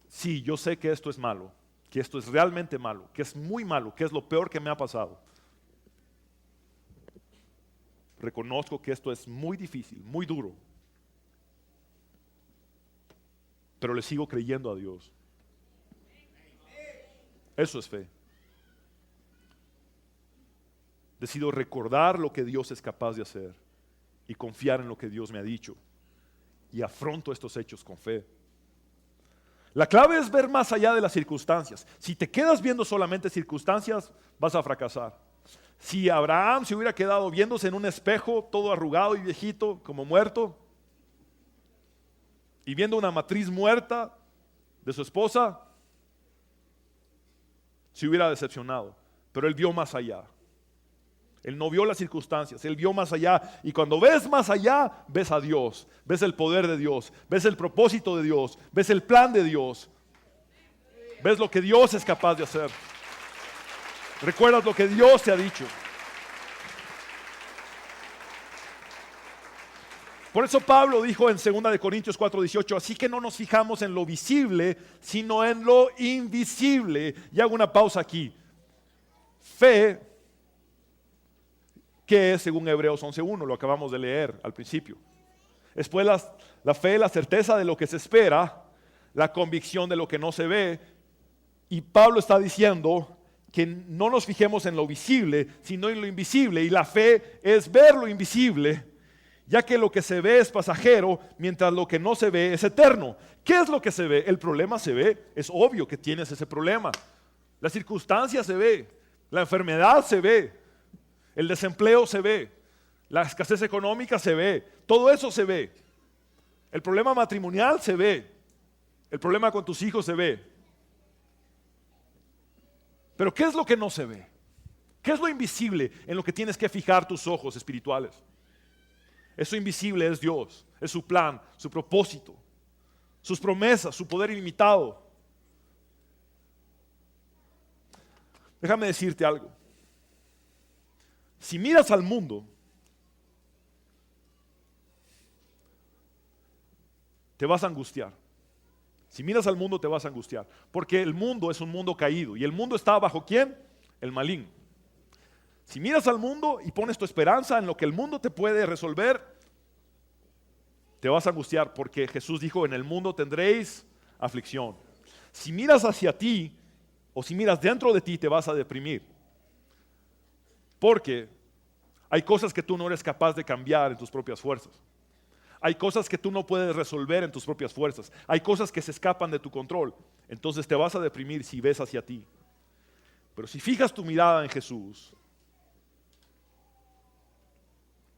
sí, yo sé que esto es malo, que esto es realmente malo, que es muy malo, que es lo peor que me ha pasado. Reconozco que esto es muy difícil, muy duro, pero le sigo creyendo a Dios. Eso es fe. Decido recordar lo que Dios es capaz de hacer y confiar en lo que Dios me ha dicho, y afronto estos hechos con fe. La clave es ver más allá de las circunstancias. Si te quedas viendo solamente circunstancias, vas a fracasar. Si Abraham se hubiera quedado viéndose en un espejo, todo arrugado y viejito, como muerto, y viendo una matriz muerta de su esposa, se hubiera decepcionado. Pero él vio más allá. Él no vio las circunstancias, él vio más allá. Y cuando ves más allá, ves a Dios, ves el poder de Dios, ves el propósito de Dios, ves el plan de Dios, ves lo que Dios es capaz de hacer. Recuerdas lo que Dios te ha dicho. Por eso Pablo dijo en 2 de Corintios 4:18, así que no nos fijamos en lo visible, sino en lo invisible. Y hago una pausa aquí. Fe, ¿qué es según Hebreos 11:1? Lo acabamos de leer al principio. Después la fe, la certeza de lo que se espera, la convicción de lo que no se ve. Y Pablo está diciendo que no nos fijemos en lo visible, sino en lo invisible. Y la fe es ver lo invisible, ya que lo que se ve es pasajero, mientras lo que no se ve es eterno. ¿Qué es lo que se ve? El problema se ve, es obvio que tienes ese problema. La circunstancia se ve, la enfermedad se ve, el desempleo se ve, la escasez económica se ve, todo eso se ve. El problema matrimonial se ve, el problema con tus hijos se ve. Pero ¿qué es lo que no se ve? ¿Qué es lo invisible en lo que tienes que fijar tus ojos espirituales? Eso invisible es Dios, es su plan, su propósito, sus promesas, su poder ilimitado. Déjame decirte algo. Si miras al mundo, te vas a angustiar. Si miras al mundo te vas a angustiar, porque el mundo es un mundo caído. ¿Y el mundo está bajo quién? El maligno. Si miras al mundo y pones tu esperanza en lo que el mundo te puede resolver, te vas a angustiar, porque Jesús dijo, en el mundo tendréis aflicción. Si miras hacia ti, o si miras dentro de ti, te vas a deprimir. Porque hay cosas que tú no eres capaz de cambiar en tus propias fuerzas. Hay cosas que tú no puedes resolver en tus propias fuerzas. Hay cosas que se escapan de tu control. Entonces te vas a deprimir si ves hacia ti. Pero si fijas tu mirada en Jesús,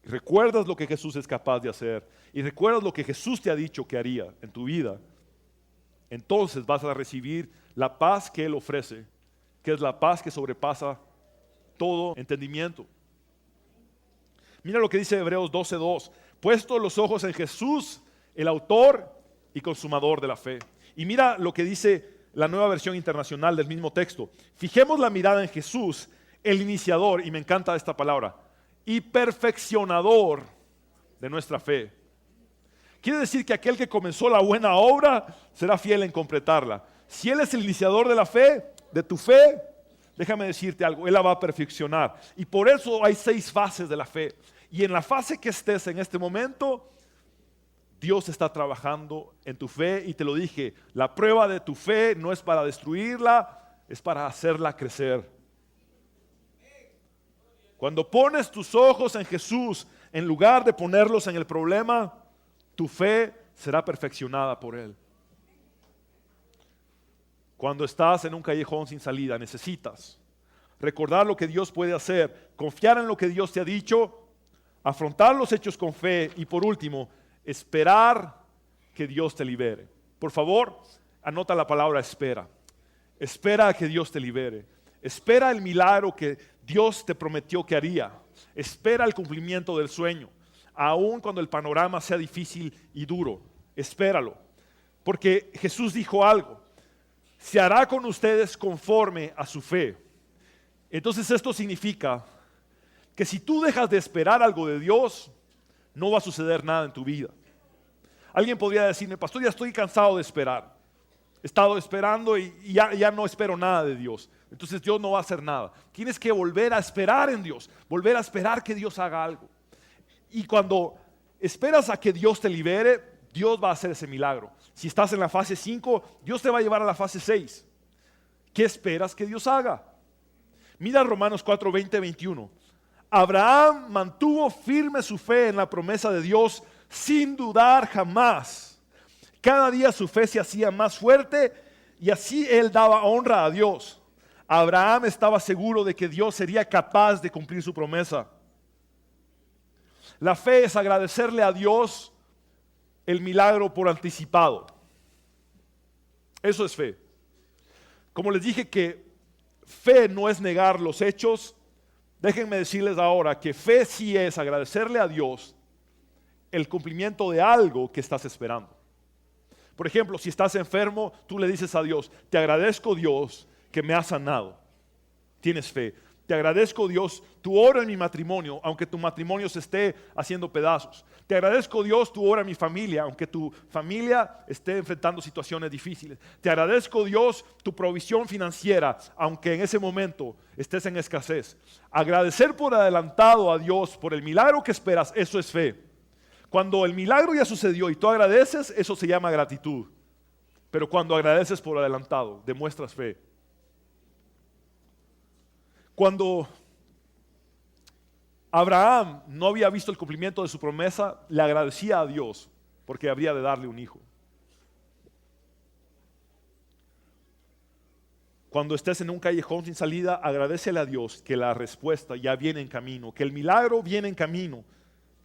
y recuerdas lo que Jesús es capaz de hacer, y recuerdas lo que Jesús te ha dicho que haría en tu vida, entonces vas a recibir la paz que Él ofrece, que es la paz que sobrepasa todo entendimiento. Mira lo que dice Hebreos 12:2. Puesto los ojos en Jesús, el autor y consumador de la fe. Y mira lo que dice la Nueva Versión Internacional del mismo texto. Fijemos la mirada en Jesús, el iniciador, y me encanta esta palabra, y perfeccionador de nuestra fe. Quiere decir que aquel que comenzó la buena obra será fiel en completarla. Si Él es el iniciador de la fe, de tu fe, déjame decirte algo, Él la va a perfeccionar. Y por eso hay 6 fases de la fe. Y en la fase que estés en este momento, Dios está trabajando en tu fe. Y te lo dije, la prueba de tu fe no es para destruirla, es para hacerla crecer. Cuando pones tus ojos en Jesús, en lugar de ponerlos en el problema, tu fe será perfeccionada por Él. Cuando estás en un callejón sin salida, necesitas recordar lo que Dios puede hacer, confiar en lo que Dios te ha dicho, afrontar los hechos con fe y por último, esperar que Dios te libere. Por favor, anota la palabra espera. Espera a que Dios te libere. Espera el milagro que Dios te prometió que haría. Espera el cumplimiento del sueño, aun cuando el panorama sea difícil y duro. Espéralo, porque Jesús dijo algo: se hará con ustedes conforme a su fe. Entonces esto significa que si tú dejas de esperar algo de Dios, no va a suceder nada en tu vida. Alguien podría decirme, pastor, ya estoy cansado de esperar. He estado esperando y ya no espero nada de Dios. Entonces Dios no va a hacer nada. Tienes que volver a esperar en Dios, volver a esperar que Dios haga algo. Y cuando esperas a que Dios te libere, Dios va a hacer ese milagro. Si estás en la fase 5, Dios te va a llevar a la fase 6. ¿Qué esperas que Dios haga? Mira Romanos 4, 20, 21. Abraham mantuvo firme su fe en la promesa de Dios sin dudar jamás. Cada día su fe se hacía más fuerte y así él daba honra a Dios. Abraham estaba seguro de que Dios sería capaz de cumplir su promesa. La fe es agradecerle a Dios el milagro por anticipado. Eso es fe. Como les dije que fe no es negar los hechos, déjenme decirles ahora que fe sí es agradecerle a Dios el cumplimiento de algo que estás esperando. Por ejemplo, si estás enfermo, tú le dices a Dios, te agradezco Dios que me has sanado. Tienes fe. Te agradezco Dios tu obra en mi matrimonio, aunque tu matrimonio se esté haciendo pedazos. Te agradezco Dios tu obra en mi familia, aunque tu familia esté enfrentando situaciones difíciles. Te agradezco Dios tu provisión financiera, aunque en ese momento estés en escasez. Agradecer por adelantado a Dios por el milagro que esperas, eso es fe. Cuando el milagro ya sucedió y tú agradeces, eso se llama gratitud. Pero cuando agradeces por adelantado, demuestras fe. Cuando Abraham no había visto el cumplimiento de su promesa, le agradecía a Dios porque habría de darle un hijo. Cuando estés en un callejón sin salida, agradécele a Dios que la respuesta ya viene en camino, que el milagro viene en camino,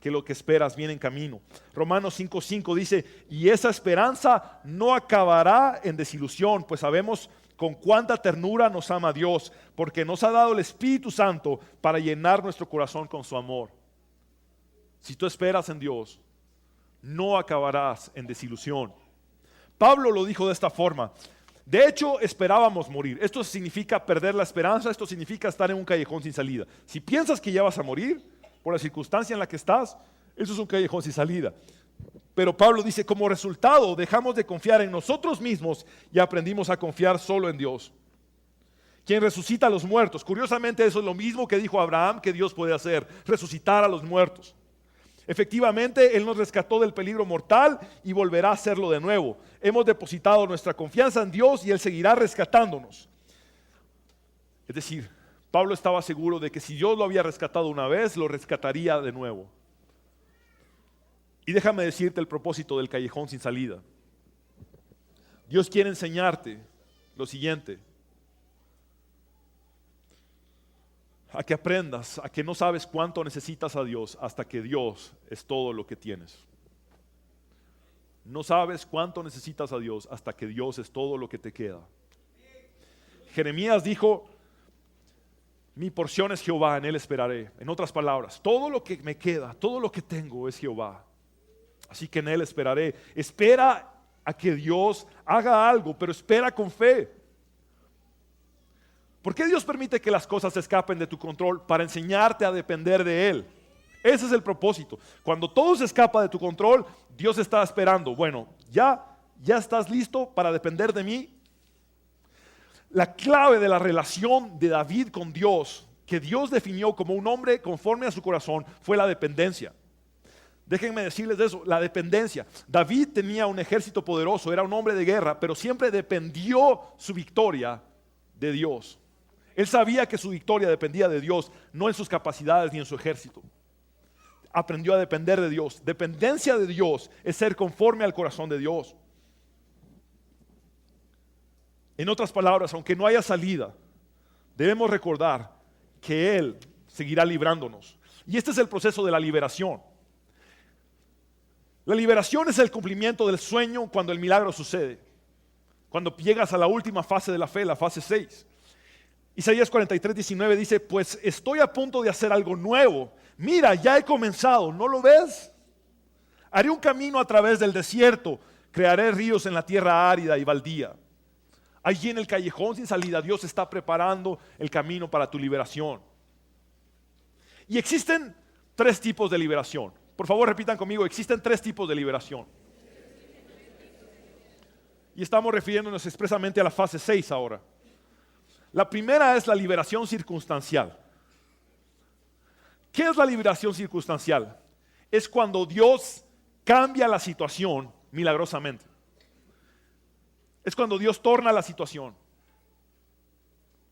que lo que esperas viene en camino. Romanos 5:5 dice, y esa esperanza no acabará en desilusión, pues sabemos con cuánta ternura nos ama Dios, porque nos ha dado el Espíritu Santo para llenar nuestro corazón con su amor. Si tú esperas en Dios, no acabarás en desilusión. Pablo lo dijo de esta forma. De hecho, esperábamos morir. Esto significa perder la esperanza, esto significa estar en un callejón sin salida. Si piensas que ya vas a morir por la circunstancia en la que estás, eso es un callejón sin salida. Pero Pablo dice, como resultado dejamos de confiar en nosotros mismos y aprendimos a confiar solo en Dios, quien resucita a los muertos. Curiosamente eso es lo mismo que dijo Abraham que Dios puede hacer, resucitar a los muertos. Efectivamente, Él nos rescató del peligro mortal y volverá a hacerlo de nuevo. Hemos depositado nuestra confianza en Dios y Él seguirá rescatándonos. Es decir, Pablo estaba seguro de que si Dios lo había rescatado una vez, lo rescataría de nuevo. Y déjame decirte el propósito del callejón sin salida. Dios quiere enseñarte lo siguiente: a que aprendas, a que no sabes cuánto necesitas a Dios hasta que Dios es todo lo que tienes. No sabes cuánto necesitas a Dios hasta que Dios es todo lo que te queda. Jeremías dijo, mi porción es Jehová, en Él esperaré. En otras palabras, todo lo que me queda, todo lo que tengo es Jehová. Así que en Él esperaré. Espera a que Dios haga algo, pero espera con fe. ¿Por qué Dios permite que las cosas escapen de tu control? Para enseñarte a depender de Él. Ese es el propósito. Cuando todo se escapa de tu control, Dios está esperando. Bueno, ¿ya estás listo para depender de mí? La clave de la relación de David con Dios, que Dios definió como un hombre conforme a su corazón, fue la dependencia. Déjenme decirles eso, la dependencia. David tenía un ejército poderoso, era un hombre de guerra, pero siempre dependió su victoria de Dios. Él sabía que su victoria dependía de Dios, no en sus capacidades ni en su ejército. Aprendió a depender de Dios. Dependencia de Dios es ser conforme al corazón de Dios. En otras palabras, aunque no haya salida, debemos recordar que Él seguirá librándonos. Y este es el proceso de la liberación. La liberación es el cumplimiento del sueño cuando el milagro sucede. Cuando llegas a la última fase de la fe, la fase 6. Isaías 43:19 dice, pues estoy a punto de hacer algo nuevo. Mira, ya he comenzado, ¿no lo ves? Haré un camino a través del desierto, crearé ríos en la tierra árida y baldía. Allí en el callejón sin salida, Dios está preparando el camino para tu liberación. Y existen 3 tipos de liberación. Por favor, repitan conmigo, existen 3 tipos de liberación. y estamos refiriéndonos expresamente a la fase 6 ahora. La primera es la liberación circunstancial. ¿Qué es la liberación circunstancial? Es cuando Dios cambia la situación milagrosamente. Es cuando Dios torna la situación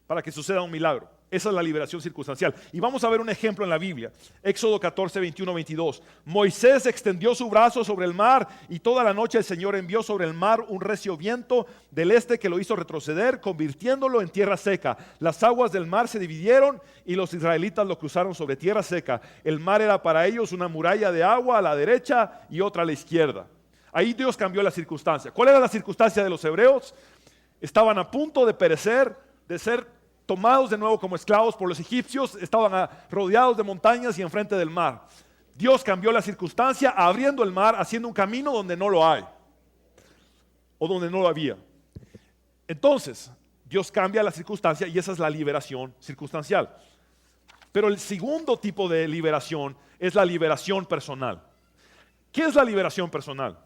para que suceda un milagro. Esa es la liberación circunstancial. Y vamos a ver un ejemplo en la Biblia. Éxodo 14, 21, 22. Moisés extendió su brazo sobre el mar y toda la noche el Señor envió sobre el mar un recio viento del este que lo hizo retroceder, convirtiéndolo en tierra seca. Las aguas del mar se dividieron y los israelitas lo cruzaron sobre tierra seca. El mar era para ellos una muralla de agua a la derecha y otra a la izquierda. Ahí Dios cambió la circunstancia. ¿Cuál era la circunstancia de los hebreos? Estaban a punto de perecer, de ser tomados de nuevo como esclavos por los egipcios, estaban rodeados de montañas y enfrente del mar. Dios cambió la circunstancia abriendo el mar, haciendo un camino donde no lo hay o donde no lo había. Entonces, Dios cambia la circunstancia y esa es la liberación circunstancial. Pero el segundo tipo de liberación es la liberación personal. ¿Qué es la liberación personal?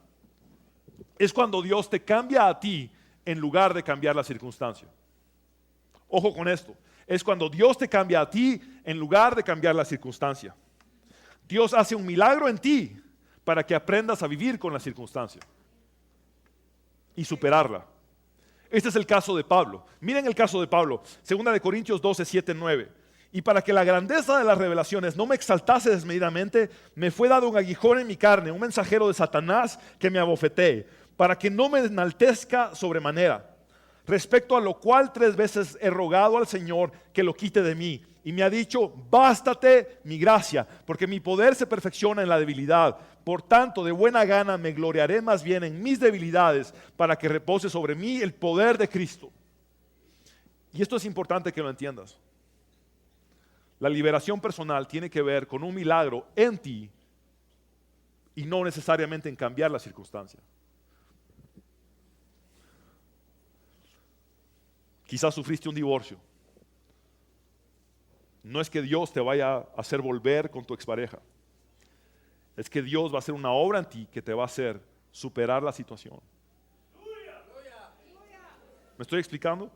Es cuando Dios te cambia a ti en lugar de cambiar la circunstancia. Ojo con esto, es cuando Dios te cambia a ti en lugar de cambiar la circunstancia. Dios hace un milagro en ti para que aprendas a vivir con la circunstancia y superarla. Este es el caso de Pablo. Miren el caso de Pablo, 2 Corintios 12, 7, 9. Y para que la grandeza de las revelaciones no me exaltase desmedidamente, me fue dado un aguijón en mi carne, un mensajero de Satanás que me abofetee, para que no me enaltezca sobremanera. Respecto a lo cual 3 veces he rogado al Señor que lo quite de mí. Y me ha dicho, bástate mi gracia, porque mi poder se perfecciona en la debilidad. Por tanto, de buena gana me gloriaré más bien en mis debilidades, para que repose sobre mí el poder de Cristo. Y esto es importante que lo entiendas. La liberación personal tiene que ver con un milagro en ti y no necesariamente en cambiar la circunstancia. Quizás sufriste un divorcio. No es que Dios te vaya a hacer volver con tu expareja. Es que Dios va a hacer una obra en ti que te va a hacer superar la situación. ¿Me estoy explicando?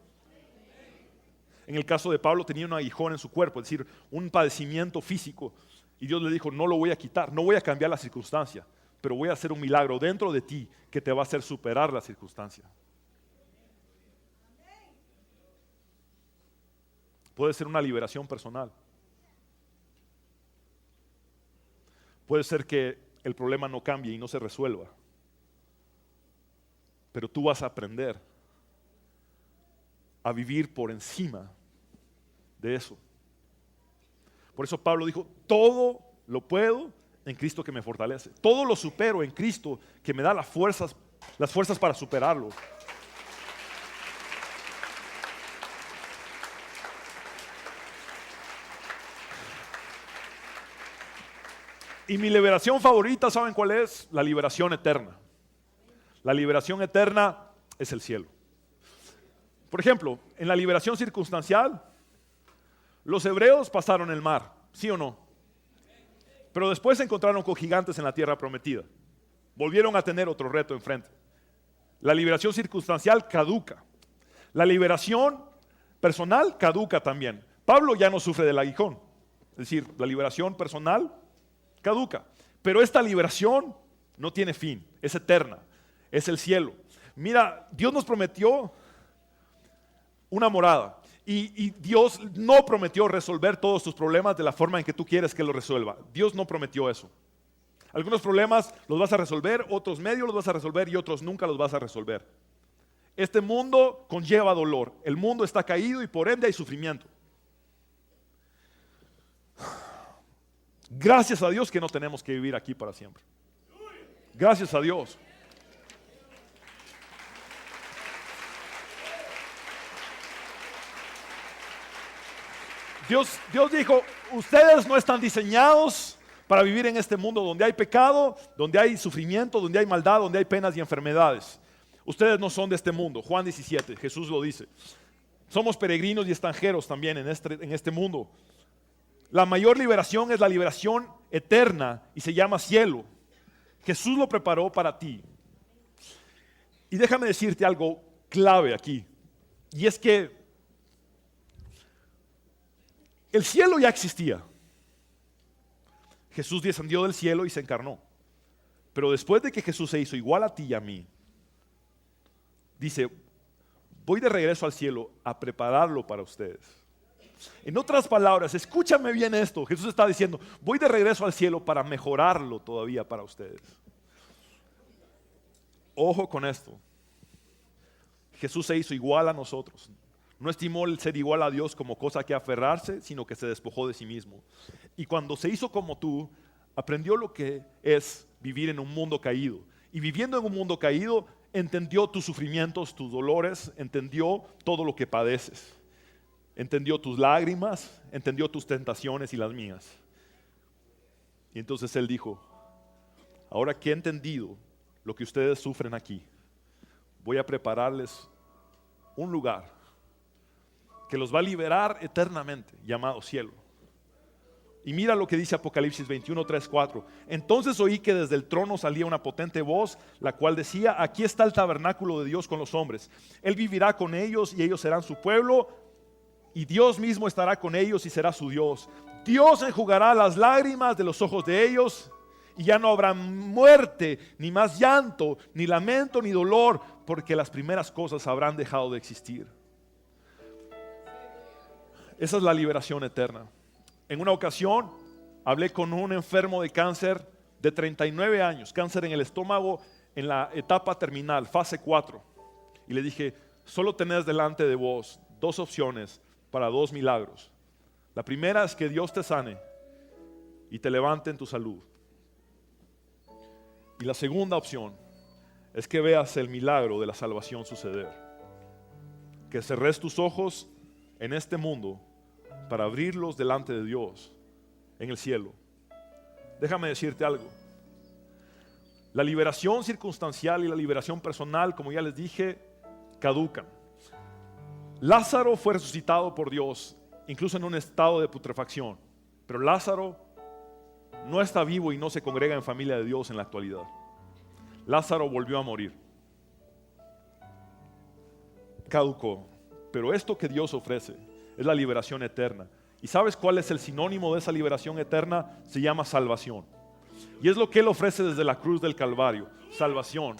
En el caso de Pablo tenía un aguijón en su cuerpo, es decir, un padecimiento físico. Y Dios le dijo, no lo voy a quitar, no voy a cambiar la circunstancia, pero voy a hacer un milagro dentro de ti que te va a hacer superar la circunstancia. Puede ser una liberación personal. Puede ser que el problema no cambie y no se resuelva. Pero tú vas a aprender a vivir por encima de eso. Por eso Pablo dijo, todo lo puedo en Cristo que me fortalece. Todo lo supero en Cristo que me da las fuerzas para superarlo. Y mi liberación favorita, ¿saben cuál es? La liberación eterna. La liberación eterna es el cielo. Por ejemplo, en la liberación circunstancial, los hebreos pasaron el mar, ¿sí o no? Pero después se encontraron con gigantes en la tierra prometida. Volvieron a tener otro reto enfrente. La liberación circunstancial caduca. La liberación personal caduca también. Pablo ya no sufre del aguijón. Es decir, la liberación personal caduca. Pero esta liberación no tiene fin, es eterna, es el cielo. Mira, Dios nos prometió una morada y Dios no prometió resolver todos tus problemas de la forma en que tú quieres que lo resuelva. Dios no prometió eso. Algunos problemas los vas a resolver, otros medio los vas a resolver y otros nunca los vas a resolver. Este mundo conlleva dolor, el mundo está caído y por ende hay sufrimiento. Gracias a Dios que no tenemos que vivir aquí para siempre. Gracias a Dios. Dios dijo, ustedes no están diseñados para vivir en este mundo donde hay pecado, donde hay sufrimiento, donde hay maldad, donde hay penas y enfermedades. Ustedes no son de este mundo. Juan 17, Jesús lo dice. Somos peregrinos y extranjeros también en este mundo. La mayor liberación es la liberación eterna y se llama cielo. Jesús lo preparó para ti. Y déjame decirte algo clave aquí. Y es que el cielo ya existía. Jesús descendió del cielo y se encarnó. Pero después de que Jesús se hizo igual a ti y a mí, dice, voy de regreso al cielo a prepararlo para ustedes. En otras palabras, escúchame bien esto. Jesús está diciendo, voy de regreso al cielo para mejorarlo todavía para ustedes. Ojo con esto. Jesús se hizo igual a nosotros. No estimó el ser igual a Dios como cosa que aferrarse, sino que se despojó de sí mismo. Y cuando se hizo como tú, aprendió lo que es vivir en un mundo caído. Y viviendo en un mundo caído, entendió tus sufrimientos, tus dolores, entendió todo lo que padeces. Entendió tus lágrimas, entendió tus tentaciones y las mías. Y entonces Él dijo, ahora que he entendido lo que ustedes sufren aquí, voy a prepararles un lugar que los va a liberar eternamente, llamado cielo. Y mira lo que dice Apocalipsis 21, 3, 4. Entonces oí que desde el trono salía una potente voz, la cual decía, aquí está el tabernáculo de Dios con los hombres. Él vivirá con ellos y ellos serán su pueblo, y Dios mismo estará con ellos y será su Dios. Dios enjugará las lágrimas de los ojos de ellos, y ya no habrá muerte, ni más llanto, ni lamento, ni dolor, porque las primeras cosas habrán dejado de existir. Esa es la liberación eterna. En una ocasión hablé con un enfermo de cáncer de 39 años, cáncer en el estómago en la etapa terminal, fase 4. Y le dije, solo tenés delante de vos 2 opciones para 2 milagros. La primera es que Dios te sane y te levante en tu salud. Y la segunda opción es que veas el milagro de la salvación suceder. Que cerres tus ojos en este mundo para abrirlos delante de Dios en el cielo. Déjame decirte algo. La liberación circunstancial y la liberación personal, como ya les dije, caducan. Lázaro fue resucitado por Dios, incluso en un estado de putrefacción. Pero Lázaro no está vivo y no se congrega en familia de Dios en la actualidad. Lázaro volvió a morir. Caducó. Pero esto que Dios ofrece es la liberación eterna. ¿Y sabes cuál es el sinónimo de esa liberación eterna? Se llama salvación. Y es lo que Él ofrece desde la cruz del Calvario. Salvación.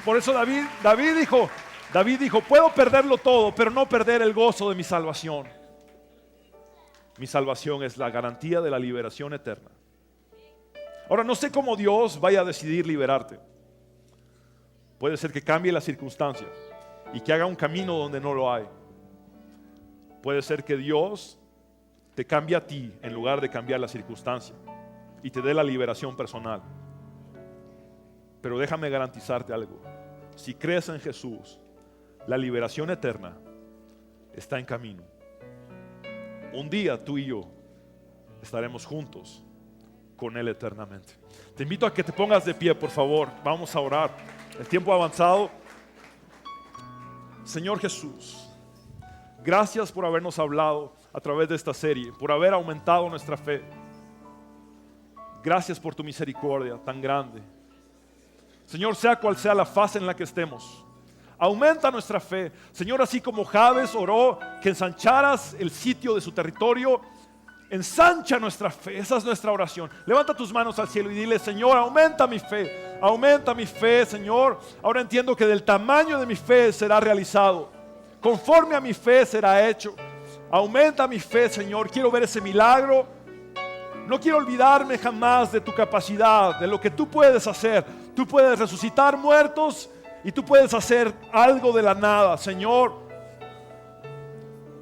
Por eso David dijo, puedo perderlo todo, pero no perder el gozo de mi salvación. Mi salvación es la garantía de la liberación eterna. Ahora, no sé cómo Dios vaya a decidir liberarte. Puede ser que cambie las circunstancias y que haga un camino donde no lo hay. Puede ser que Dios te cambie a ti en lugar de cambiar la circunstancia y te dé la liberación personal. Pero déjame garantizarte algo. Si crees en Jesús, la liberación eterna está en camino. Un día tú y yo estaremos juntos con Él eternamente. Te invito a que te pongas de pie, por favor. Vamos a orar. El tiempo ha avanzado. Señor Jesús, gracias por habernos hablado a través de esta serie, por haber aumentado nuestra fe. Gracias por tu misericordia tan grande. Señor, sea cual sea la fase en la que estemos, aumenta nuestra fe. Señor, así como Jabes oró que ensancharas el sitio de su territorio, ensancha nuestra fe. Esa es nuestra oración. Levanta tus manos al cielo y dile, Señor, aumenta mi fe, Señor. Ahora entiendo que del tamaño de mi fe será realizado, conforme a mi fe será hecho. Aumenta mi fe, Señor. Quiero ver ese milagro. No quiero olvidarme jamás de tu capacidad, de lo que tú puedes hacer. Tú puedes resucitar muertos y tú puedes hacer algo de la nada, Señor.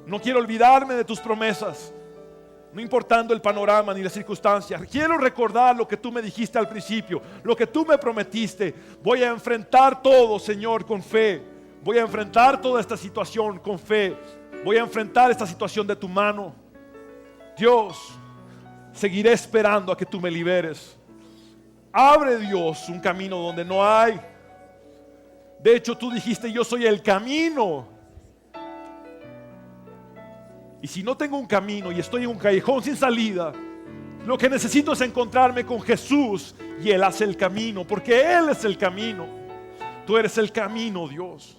No quiero olvidarme de tus promesas, no importando el panorama ni las circunstancias. Quiero recordar lo que tú me dijiste al principio, lo que tú me prometiste. Voy a enfrentar todo, Señor, con fe. Voy a enfrentar toda esta situación con fe. Voy a enfrentar esta situación de tu mano. Dios, seguiré esperando a que tú me liberes. Abre, Dios, un camino donde no hay. De hecho, tú dijiste, yo soy el camino. Y si no tengo un camino y estoy en un callejón sin salida, Lo que necesito es encontrarme con Jesús y Él hace el camino, porque Él es el camino. Tú eres el camino, Dios.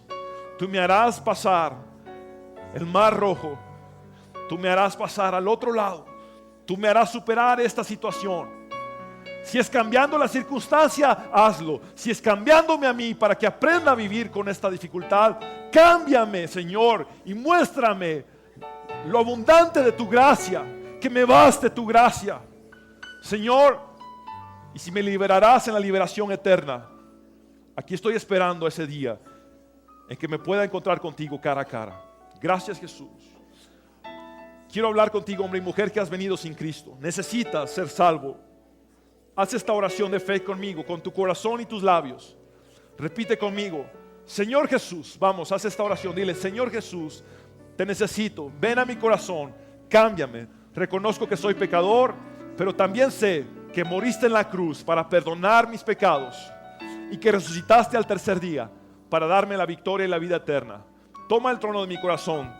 Tú me harás pasar el mar rojo. Tú me harás pasar al otro lado. Tú me harás superar esta situación. Si es cambiando la circunstancia, hazlo. Si es cambiándome a mí para que aprenda a vivir con esta dificultad, cámbiame, Señor, y muéstrame lo abundante de tu gracia, que me baste tu gracia, Señor. Y si me liberarás en la liberación eterna, aquí estoy esperando ese día en que me pueda encontrar contigo cara a cara. Gracias, Jesús. Quiero hablar contigo, hombre y mujer, que has venido sin Cristo. Necesitas ser salvo. Haz esta oración de fe conmigo, con tu corazón y tus labios. Repite conmigo: Señor Jesús. Vamos, haz esta oración. Dile: Señor Jesús, te necesito. Ven a mi corazón, cámbiame. Reconozco que soy pecador, pero también sé que moriste en la cruz para perdonar mis pecados y que resucitaste al tercer día para darme la victoria y la vida eterna. Toma el trono de mi corazón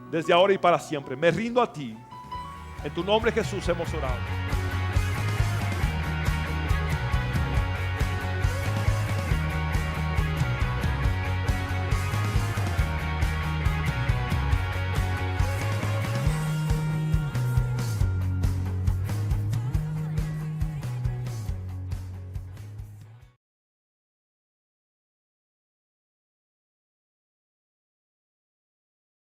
desde ahora y para siempre. Me rindo a ti. En tu nombre, Jesús, hemos orado.